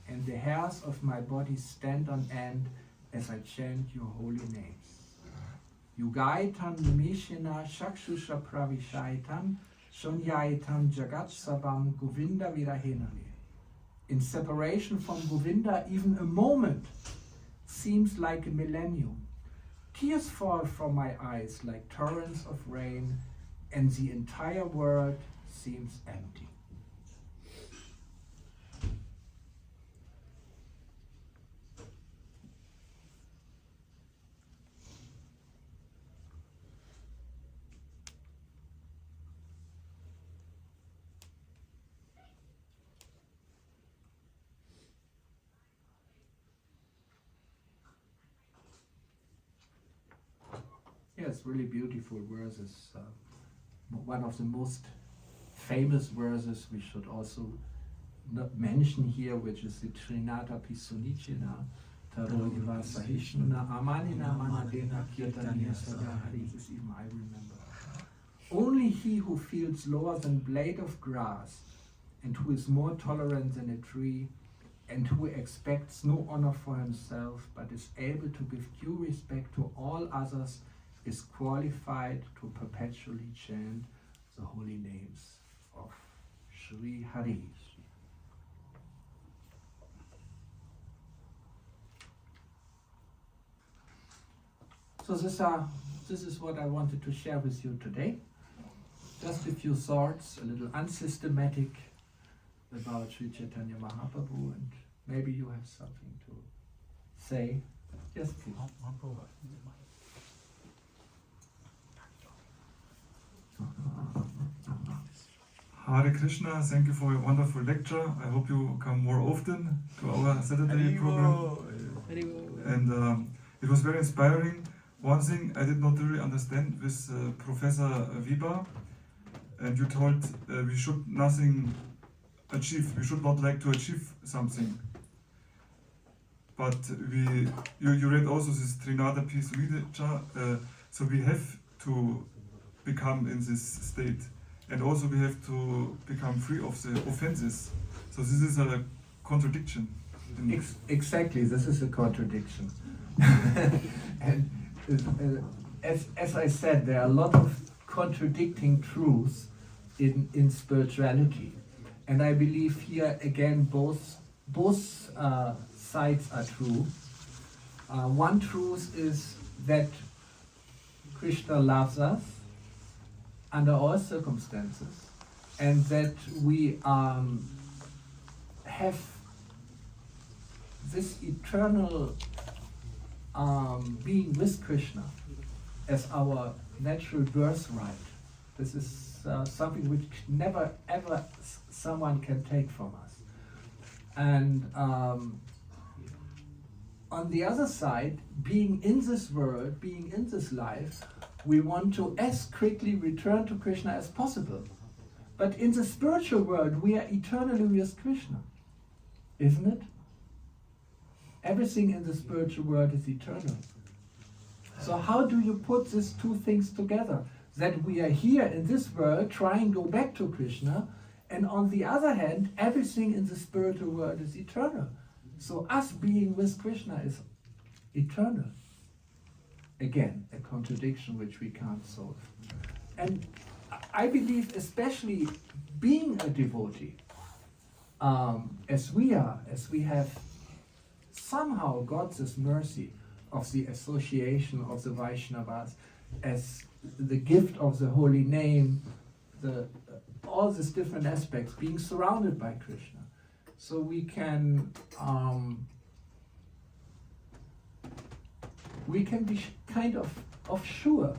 and the hairs of my body stand on end as I chant your holy names? Yugaitam nimishina shakshusha pravishaitam shunyaitam jagatsavam govinda virahename. In separation from Govinda, even a moment seems like a millennium. Tears fall from my eyes like torrents of rain, and the entire world seems empty. Yes, really beautiful verses. One of the most famous verses we should also not mention here, which is the Trinata Pisunichina Tarogiva Sahishnuna Amanina Manadena Kirtanya Sadahari. This even I remember. Only he who feels lower than blade of grass, and who is more tolerant than a tree, and who expects no honor for himself, but is able to give due respect to all others, is qualified to perpetually chant the holy names of Sri Hari. So this is what I wanted to share with you today. Just a few thoughts, a little unsystematic about Sri Chaitanya Mahaprabhu, and maybe you have something to say. Yes, please. Hare Krishna, thank you for your wonderful lecture. I hope you come more often to our Saturday program. And it was very inspiring. One thing I did not really understand with Professor Viba, and you told we should nothing achieve. We should not like to achieve something. But you read also this Trinata Pisunicha, so we have to become in this state. And also we have to become free of the offenses. So this is a contradiction. Exactly, this is a contradiction. And as I said, there are a lot of contradicting truths in spirituality. And I believe here again both sides are true. One truth is that Krishna loves us under all circumstances, and that we have this eternal being with Krishna as our natural birthright. This is something which never ever someone can take from us. And on the other side, being in this world, being in this life, we want to as quickly return to Krishna as possible. But in the spiritual world, we are eternally with Krishna, isn't it? Everything in the spiritual world is eternal. So how do you put these two things together? That we are here in this world trying to go back to Krishna, and on the other hand, everything in the spiritual world is eternal. So us being with Krishna is eternal. Again, a contradiction which we can't solve. And I believe, especially being a devotee, as we have somehow got this mercy of the association of the Vaishnavas, as the gift of the holy name, all these different aspects, being surrounded by Krishna. So we can be kind of sure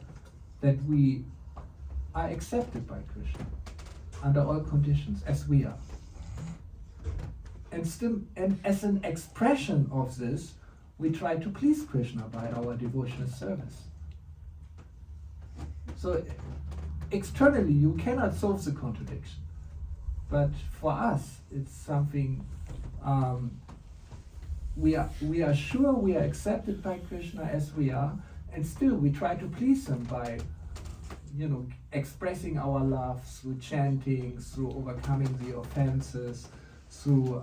that we are accepted by Krishna under all conditions, as we are. And as an expression of this, we try to please Krishna by our devotional service. So externally, you cannot solve the contradiction, but for us, it's something we are sure we are accepted by Krishna as we are, and still we try to please him by, expressing our love through chanting, through overcoming the offenses, through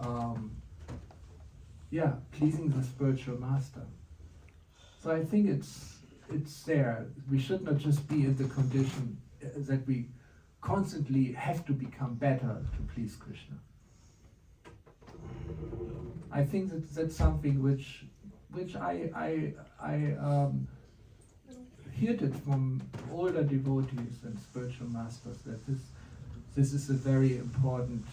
pleasing the spiritual master. So I think it's there. We should not just be in the condition that we constantly have to become better to please Krishna. I think that's something which I heard it from older devotees and spiritual masters, that this is a very important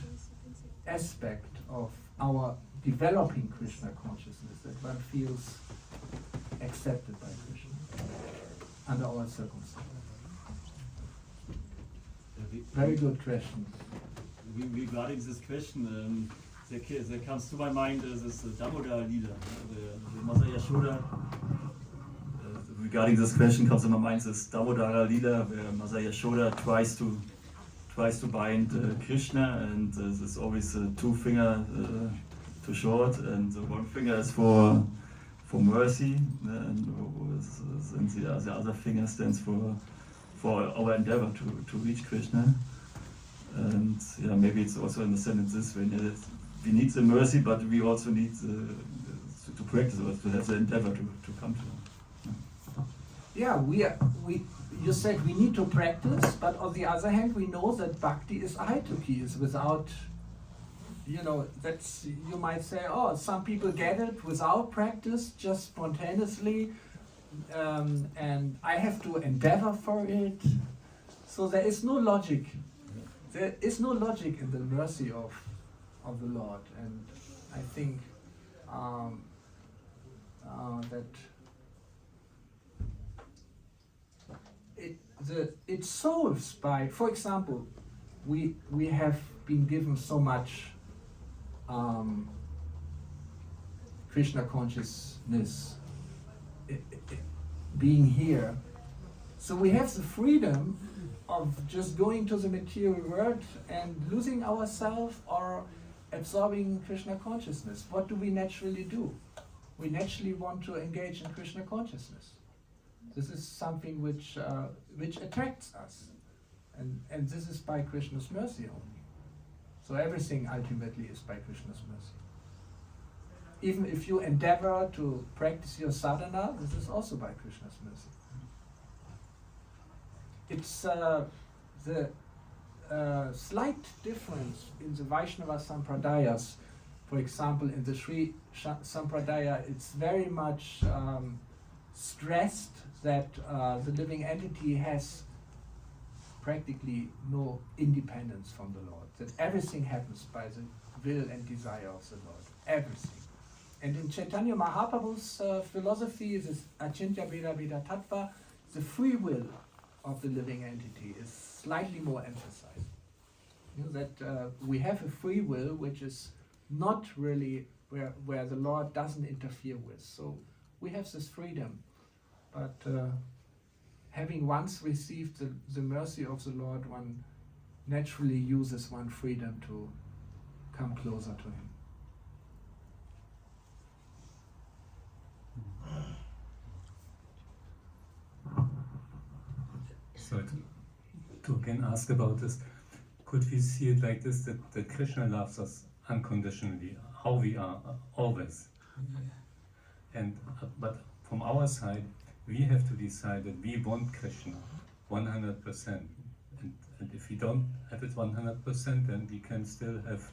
aspect of our developing Krishna consciousness, that one feels accepted by Krishna under all circumstances. Very good question. Regarding this question, there comes to my mind this Damodar Lila, the Mother Yashoda. Regarding this question comes to my mind this Damodara Lila, where Mother Yashoda tries to bind Krishna, and there's always two fingers too short, and one finger is for mercy, and the other finger stands for our endeavor to reach Krishna. And maybe it's also understood in this way. We need the mercy, but we also need to practice, or to have the endeavor to come to him. You said we need to practice, but on the other hand, we know that bhakti is ahituki, is without, that's, you might say, some people get it without practice, just spontaneously, and I have to endeavor for it. So there is no logic. There is no logic in the mercy of the Lord, and I think that it solves by, for example, we have been given so much Krishna consciousness being here, so we have the freedom of just going to the material world and losing ourselves or absorbing Krishna consciousness. What do we naturally do? We naturally want to engage in Krishna consciousness. This is something which attracts us, and this is by Krishna's mercy only. So everything ultimately is by Krishna's mercy. Even if you endeavor to practice your sadhana, this is also by Krishna's mercy. It's the slight difference in the Vaishnava Sampradayas. For example, in the Sri Sampradaya, it's very much stressed that the living entity has practically no independence from the Lord, that everything happens by the will and desire of the Lord, everything. And in Chaitanya Mahaprabhu's philosophy, this Achintya Veda Veda Tattva, the free will of the living entity is slightly more emphasized. That we have a free will which is not really where the Lord doesn't interfere with. So we have this freedom, but having once received the mercy of the Lord, one naturally uses one freedom to come closer to Him. So to again ask about this, could we see it like this, that Krishna loves us unconditionally, how we are, always? And but from our side, we have to decide that we want Krishna 100%. And if we don't have it 100%, then we can still have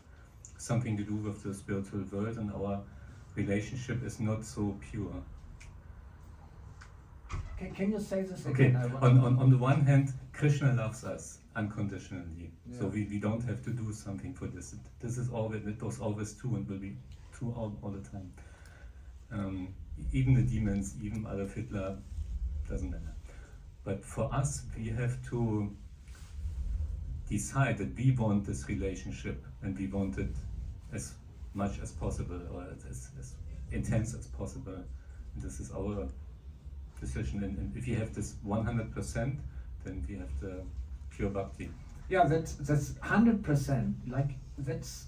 something to do with the spiritual world, and our relationship is not so pure. Can you say this Okay, again? I want- on the one hand, Krishna loves us unconditionally. So Yeah. we don't have to do something for this. This is always, it was always true and will be true all the time. Even the demons, even Adolf Hitler, doesn't matter. But for us, we have to decide that we want this relationship and we want it as much as possible or as intense as possible. And this is our decision. And if you have this 100%, then we have the pure bhakti. Yeah, that's 100%. Like that's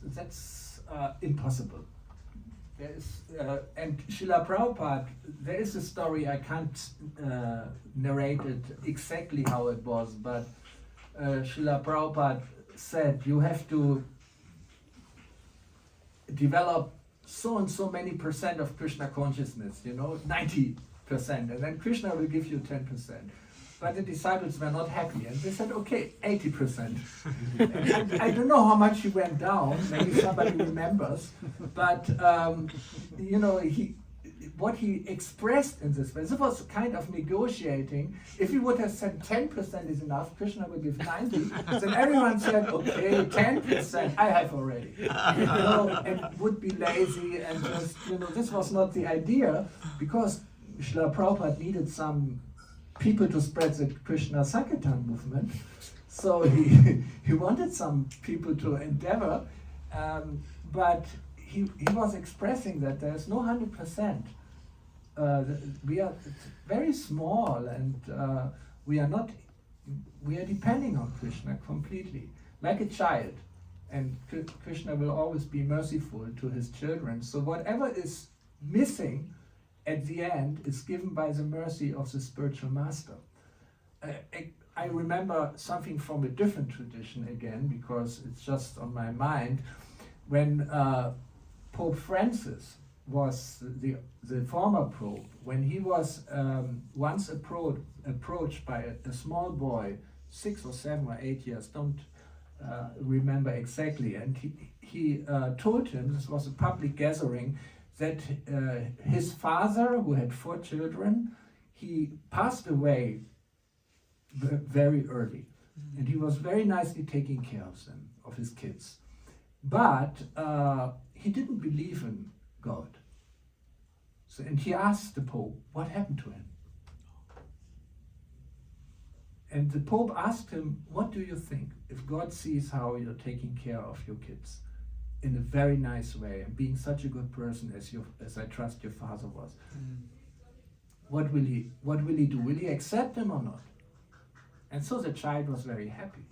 impossible. There is and Srila Prabhupada. There is a story, I can't narrate it exactly how it was, but Srila Prabhupada said you have to develop so and so many percent of Krishna consciousness. 90%, and then Krishna will give you 10%. But the disciples were not happy, and they said, okay, 80%. I don't know how much he went down, maybe somebody remembers, but what he expressed in this way, this was kind of negotiating. If he would have said 10% is enough, Krishna would give 90, then everyone said, okay, 10%, I have already. And would be lazy, and just, this was not the idea, because Srila Prabhupada needed some people to spread the Krishna Sankirtan movement. So he wanted some people to endeavor, but he was expressing that there's no 100%. We are very small, and we are depending on Krishna completely, like a child. And Krishna will always be merciful to his children. So whatever is missing at the end is given by the mercy of the spiritual master. I remember something from a different tradition again, because it's just on my mind. When Pope Francis was the former Pope, when he was once approached by a small boy, 6 or 7 or 8 years, don't remember exactly, and he told him, this was a public gathering, that his father, who had 4 children, he passed away very early. And he was very nicely taking care of them, of his kids. But he didn't believe in God. So, and he asked the Pope, what happened to him? And the Pope asked him, what do you think if God sees how you're taking care of your kids in a very nice way and being such a good person as I trust your father was? What will he do? Will he accept him or not? And so the child was very happy.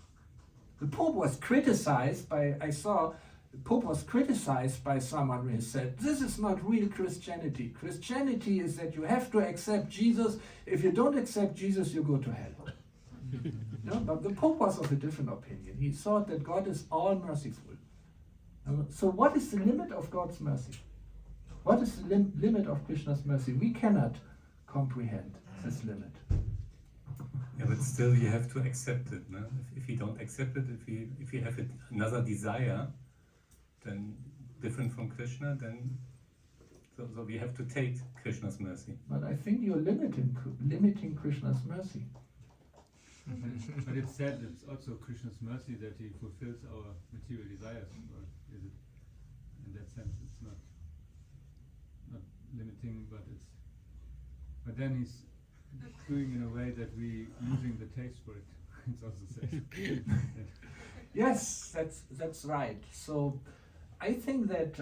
The Pope was criticized by someone who said, this is not real Christianity. Christianity is that you have to accept Jesus. If you don't accept Jesus, you go to hell. But the Pope was of a different opinion. He thought that God is all merciful. So what is the limit of God's mercy? What is the limit of Krishna's mercy? We cannot comprehend this limit. Yeah, but still you have to accept it. No? If you don't accept it, if you have another desire, then different from Krishna, then so we have to take Krishna's mercy. But I think you're limiting Krishna's mercy. But it's said it's also Krishna's mercy that he fulfills our material desires, or is it? In that sense, it's not limiting, but then he's doing in a way that we losing the taste for it. It's also said. Yes, that's right. So I think that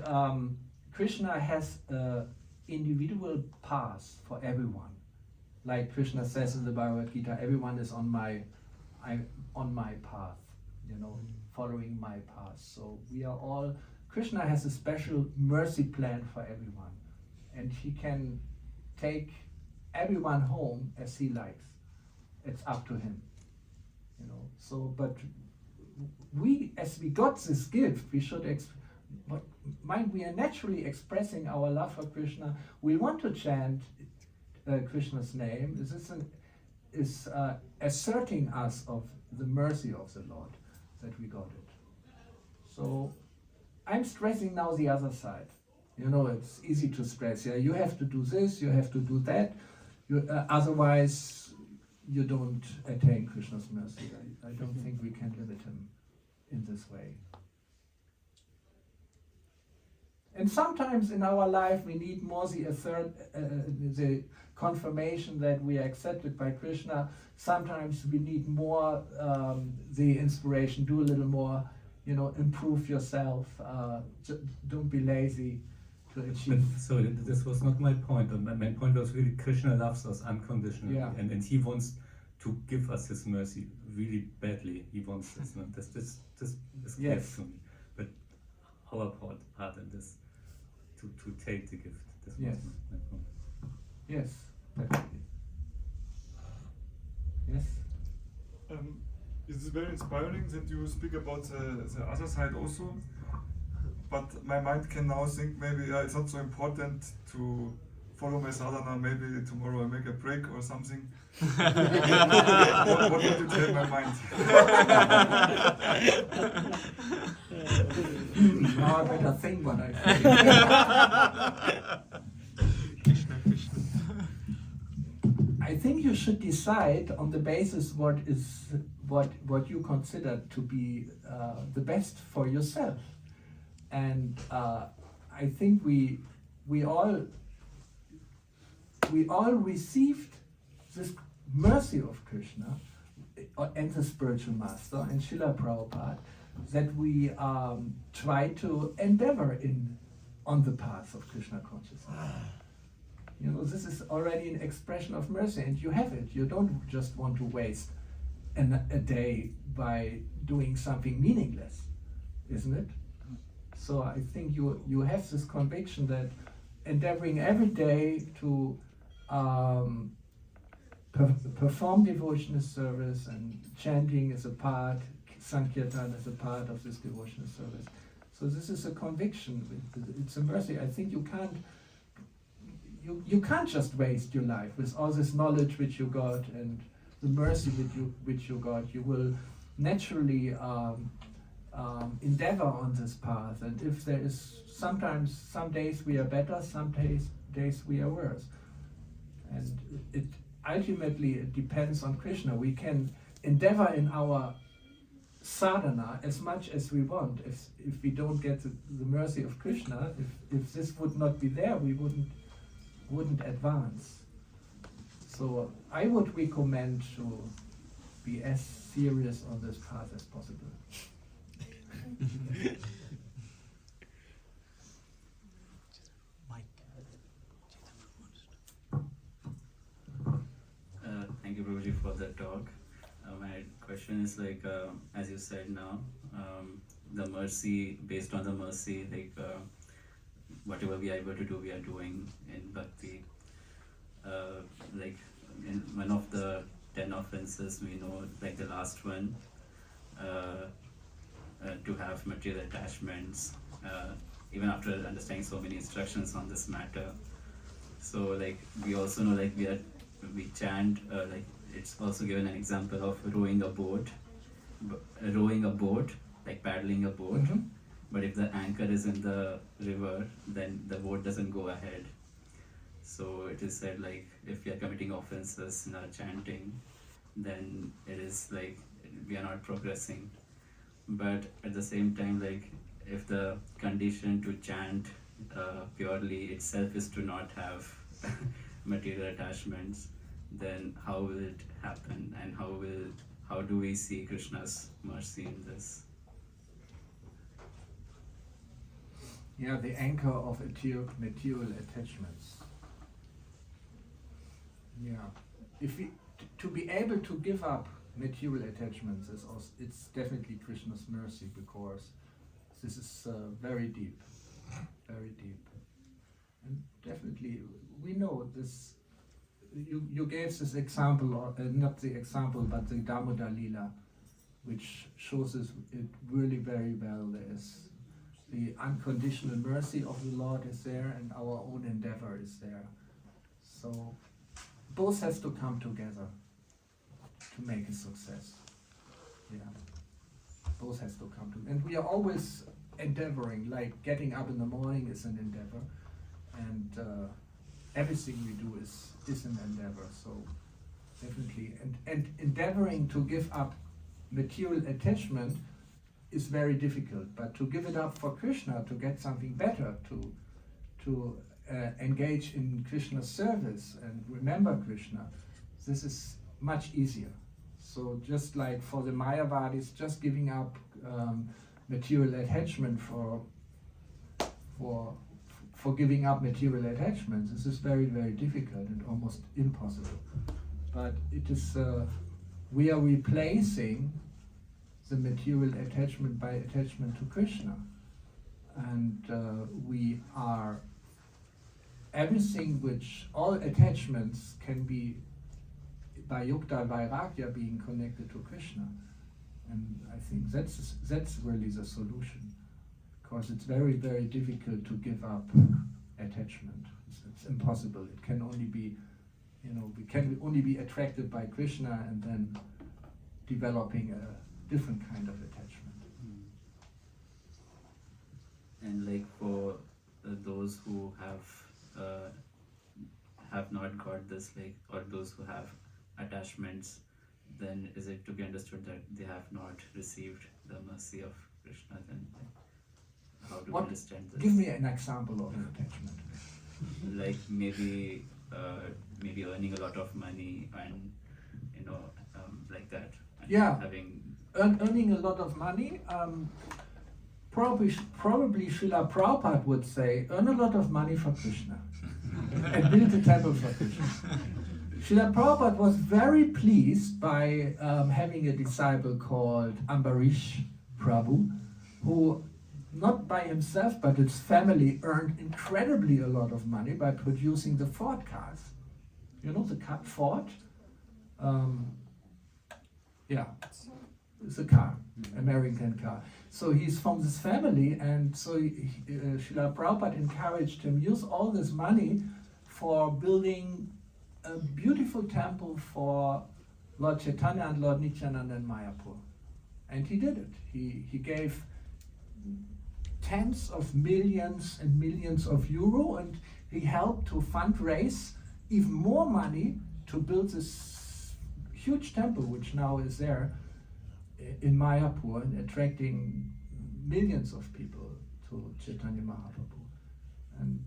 Krishna has an individual path for everyone. Like Krishna says in the Bhagavad Gita, everyone is on my path, following my path. So we are all, Krishna has a special mercy plan for everyone, and he can take everyone home as he likes. It's up to him, So, but we, as we got this gift, we should we are naturally expressing our love for Krishna. We want to chant Krishna's name. This is asserting us of the mercy of the Lord that we got it. So I'm stressing now the other side. It's easy to stress. Yeah, you have to do this, you have to do that. Otherwise, you don't attain Krishna's mercy. I don't think we can limit him in this way. And sometimes in our life we need more the confirmation that we are accepted by Krishna. Sometimes we need more the inspiration, do a little more, improve yourself, don't be lazy to achieve. But, so this was not my point. My point was really Krishna loves us unconditionally, Yeah. and he wants to give us his mercy really badly. He wants this. No? This is clear Yes. to me. But our part in this, to take the gift. This Yes. was my point. Yes, definitely. Yes. It is very inspiring that you speak about the other side also, but my mind can now think maybe it's not so important to follow my sadhana, maybe tomorrow I make a break or something. what would you tell my mind? Now I better think what I think. I think you should decide on the basis what you consider to be the best for yourself, and I think we all received this mercy of Krishna and the spiritual master and Srila Prabhupada, that we try to endeavor on the path of Krishna consciousness. This is already an expression of mercy, and you have it. You don't just want to waste a day by doing something meaningless, isn't it? So I think you have this conviction that endeavoring every day to perform devotional service, and chanting is a part, Sankirtan is a part of this devotional service. So this is a conviction, it's a mercy. I think you can't just waste your life with all this knowledge which you got and the mercy which you got. You will naturally endeavor on this path, and if there is sometimes some days we are better, some days we are worse, and it ultimately depends on Krishna. We can endeavor in our sadhana as much as we want. If we don't get the mercy of Krishna, if this would not be there, we wouldn't advance. So I would recommend to be as serious on this path as possible. Thank you, Prabhuji, for that talk. My question is as you said now, the mercy, based on the mercy, whatever we are able to do, we are doing in bhakti. In one of the 10 offenses, we know, the last one, to have material attachments, even after understanding so many instructions on this matter. So we also know we chant, it's also given an example of rowing a boat, like paddling a boat. Mm-hmm. But if the anchor is in the river, then the boat doesn't go ahead. So it is said if we are committing offenses in our chanting, then it is we are not progressing. But at the same time, if the condition to chant purely itself is to not have material attachments, then how will it happen, and how do we see Krishna's mercy in this? Yeah, the anchor of material attachments. Yeah, to be able to give up material attachments it's definitely Krishna's mercy, because this is very deep, and definitely we know this. You gave this example, or not the example, but the Damodar Lila, which shows it really very well. There is the unconditional mercy of the Lord is there, and our own endeavor is there. So both has to come together to make a success. Yeah, both has to come together, and we are always endeavoring. Getting up in the morning is an endeavor, and everything we do is an endeavor. So definitely, and endeavoring to give up material attachment is very difficult. But to give it up for Krishna, to get something better, to engage in Krishna's service and remember Krishna, this is much easier. So just like for the Mayavadis, just giving up material attachment for giving up material attachments, this is very, very difficult and almost impossible. But it is, we are replacing the material attachment by attachment to Krishna. And we are, everything which, all attachments can be by Yukta Vairagya being connected to Krishna. And I think that's really the solution. Because it's very, very difficult to give up attachment. It's impossible. It can only be, we can only be attracted by Krishna and then developing a different kind of attachment. And like for those who have not got this, like, or those who have attachments, then is it to be understood that they have not received the mercy of Krishna? Then how do we understand this? Give me an example of an attachment. Like maybe earning a lot of money and like that. And Yeah. Having Earning a lot of money. Probably Srila Prabhupada would say, earn a lot of money for Krishna and build a temple for Krishna. Srila Prabhupada was very pleased by having a disciple called Ambarish Prabhu, who not by himself but his family earned incredibly a lot of money by producing the Ford cars. You know the car, Ford? Yeah, it's a car, American car. So he's from this family, and so Srila Prabhupada encouraged him, use all this money for building a beautiful temple for Lord Chaitanya and Lord Nityananda in Mayapur. And he did it. He gave tens of millions and millions of euro, and he helped to fundraise even more money to build this huge temple, which now is there in Mayapur and attracting millions of people to Chaitanya Mahaprabhu. And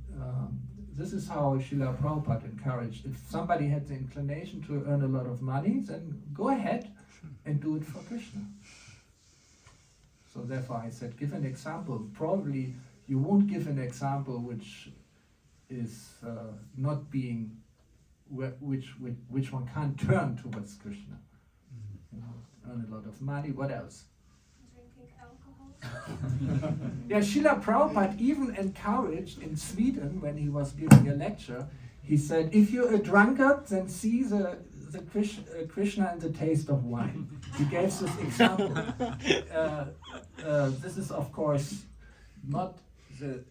this is how Srila Prabhupada encouraged. If somebody had the inclination to earn a lot of money, then go ahead and do it for Krishna. So therefore I said, give an example. Probably you won't give an example which is not being, which one can't turn towards Krishna. Earn a lot of money, what else? Drinking alcohol. Yeah, Srila Prabhupada even encouraged in Sweden when he was giving a lecture, he said, if you're a drunkard, then see the Krishna and the taste of wine. He gave this example. This is of course not the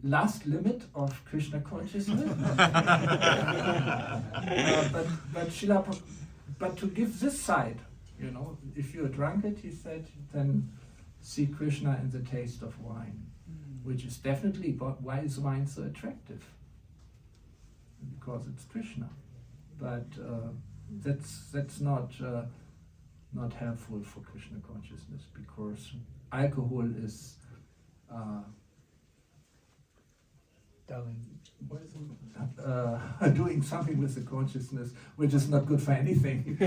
last limit of Krishna consciousness, but to give this side, if you're a drunkard, he said, then see Krishna in the taste of wine, which is definitely why is wine so attractive? Because it's Krishna. But that's not helpful for Krishna consciousness, because alcohol is doing something with the consciousness which is not good for anything.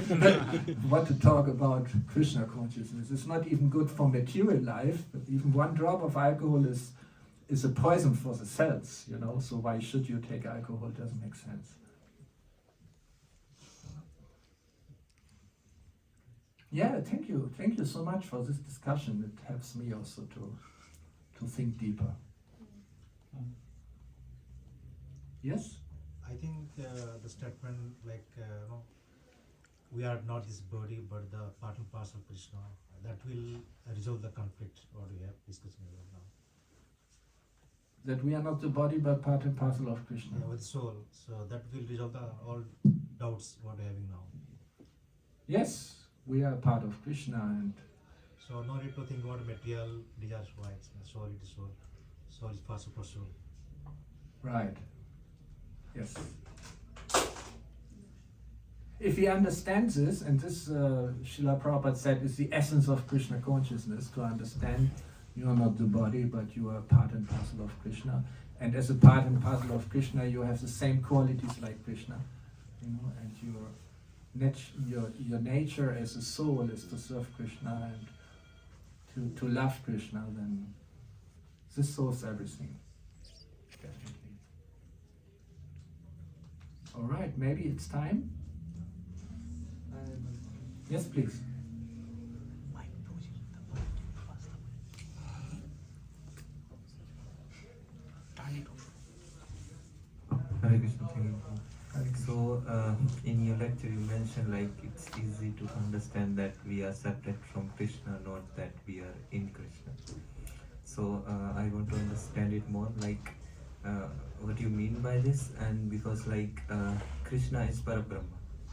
What to talk about Krishna consciousness? It's not even good for material life. Even one drop of alcohol is a poison for the cells, so why should you take alcohol? Doesn't make sense. Yeah, thank you so much for this discussion. It helps me also to think deeper. Yes? I think the statement we are not this body but the part and parcel of Krishna, that will resolve the conflict what we have discussed about now. That we are not the body but part and parcel of Krishna. Yeah, with soul. So that will resolve all doubts what we are having now. Yes, we are part of Krishna, and so no need to think about material desires rights. Soul is soul. Soul is parcel for soul. right. Yes. If he understands this, and this Srila Prabhupada said is the essence of Krishna consciousness, to understand you are not the body, but you are part and parcel of Krishna. And as a part and parcel of Krishna, you have the same qualities like Krishna, you know, and your nature as a soul is to serve Krishna and to love Krishna. Then this solves everything. Definitely. All right, maybe it's time. Yes, please. Hare Krishna, thank you. So, in your lecture, you mentioned like it's easy to understand that we are separate from Krishna, not that we are in Krishna. So, I want to understand it more, like what you mean by this, and because like Krishna is Parabrahma,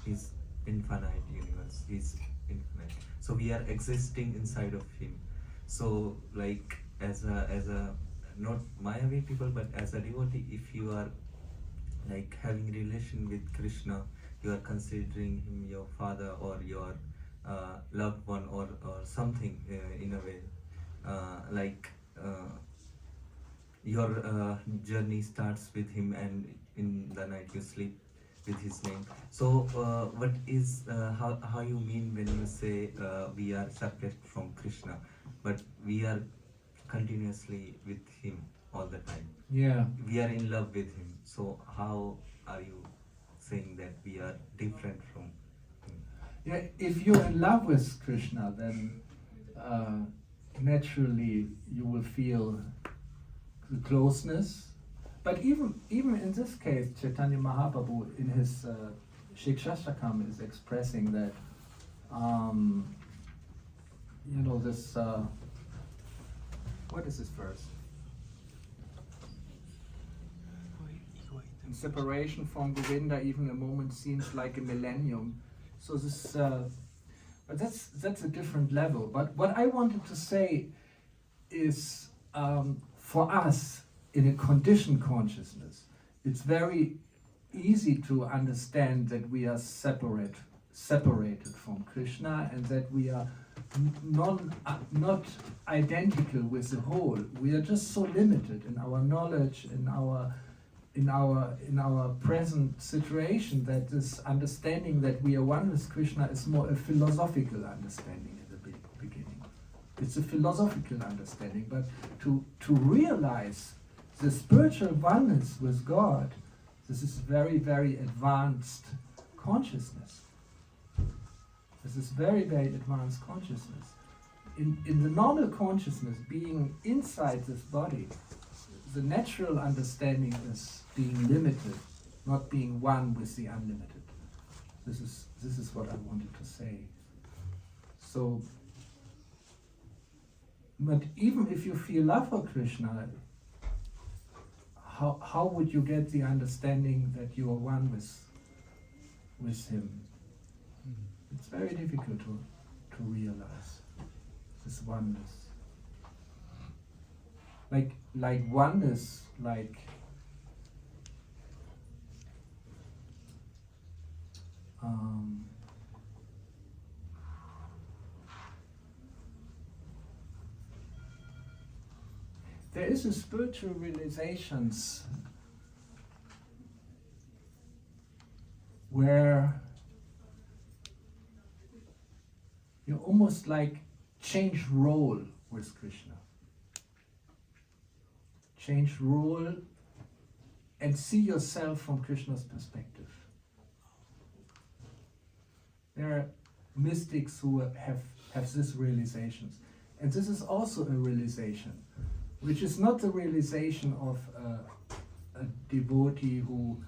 he's infinite universe, he's infinite. So we are existing inside of him. So, like as a not Mayavi people, but as a devotee, if you are like having relation with Krishna, you are considering him your father or your loved one or something in a way. Your journey starts with him, and in the night you sleep with his name. So what is how you mean when you say we are separate from Krishna, but we are continuously with him all the time? Yeah. We are in love with him. So how are you saying that we are different from him? Yeah, if you're in love with Krishna, then naturally you will feel the closeness. But even in this case, Chaitanya Mahaprabhu in his Shikshashtakam is expressing that this what is this verse? In separation from Govinda, even a moment seems like a millennium. So this, but that's a different level. But what I wanted to say is, for us in a conditioned consciousness, it's very easy to understand that we are separated from Krishna, and that we are not identical with the whole. We are just so limited in our knowledge, in our present situation, that this understanding that we are one with Krishna is more a philosophical understanding in the beginning. It's a philosophical understanding, but to realize the spiritual oneness with God, this is very, very advanced consciousness. This is very, very advanced consciousness. In the normal consciousness, being inside this body, the natural understanding is being limited, not being one with the unlimited. This is what I wanted to say. So, but even if you feel love for Krishna, how would you get the understanding that you are one with him? It's very difficult to realize this oneness. Like oneness, like there is a spiritual realizations where you almost like change role with Krishna. Change role and see yourself from Krishna's perspective. There are mystics who have these realizations. And this is also a realization, which is not the realization of a devotee who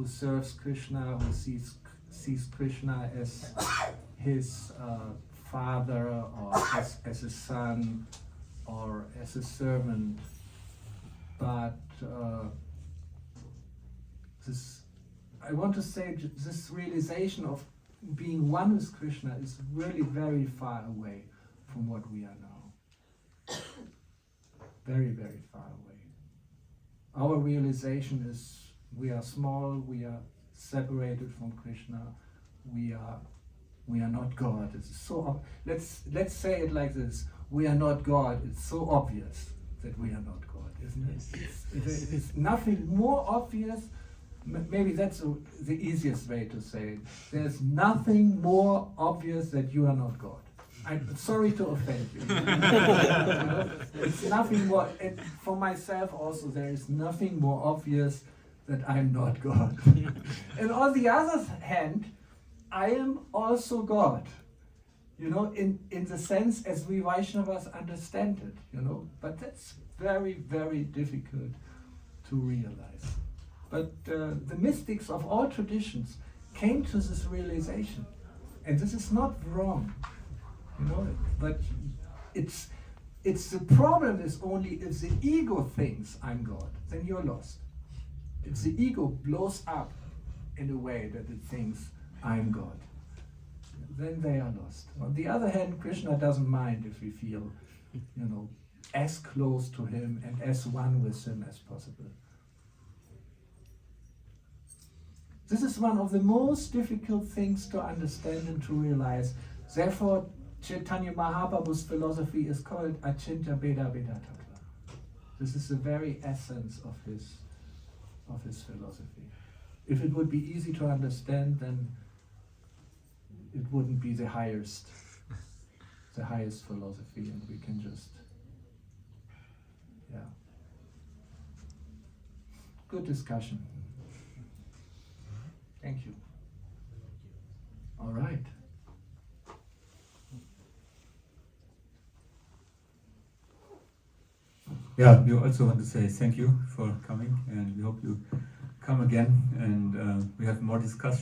serves Krishna, who sees Krishna as his father, or as a son, or as a servant. But I want to say this realization of being one with Krishna is really very far away from what we are now. Very, very far away. Our realization is We are small, we are separated from Krishna, we are not God. It's so let's say it like this: we are not God. It's so obvious that we are not God, isn't it? It's nothing more obvious. Maybe that's the easiest way to say it. There's nothing more obvious that you are not God. I'm sorry to offend you. It's nothing more. And for myself also, there is nothing more obvious that I'm not God. And on the other hand, I am also God. In the sense as we Vaishnavas understand it. But that's very, very difficult to realize. But the mystics of all traditions came to this realization, and this is not wrong. But it's the problem is only if the ego thinks I'm God, then you're lost. If the ego blows up in a way that it thinks I'm God, then they are lost. On the other hand, Krishna doesn't mind if we feel, as close to him and as one with him as possible. This is one of the most difficult things to understand and to realize. Therefore, Chaitanya Mahaprabhu's philosophy is called Achintya Bheda Vedattva. This is the very essence of his philosophy. If it would be easy to understand, then it wouldn't be the highest philosophy, and we can just, Good discussion. Thank you. All right. Yeah, we also want to say thank you for coming, and we hope you come again, and we have more discussion.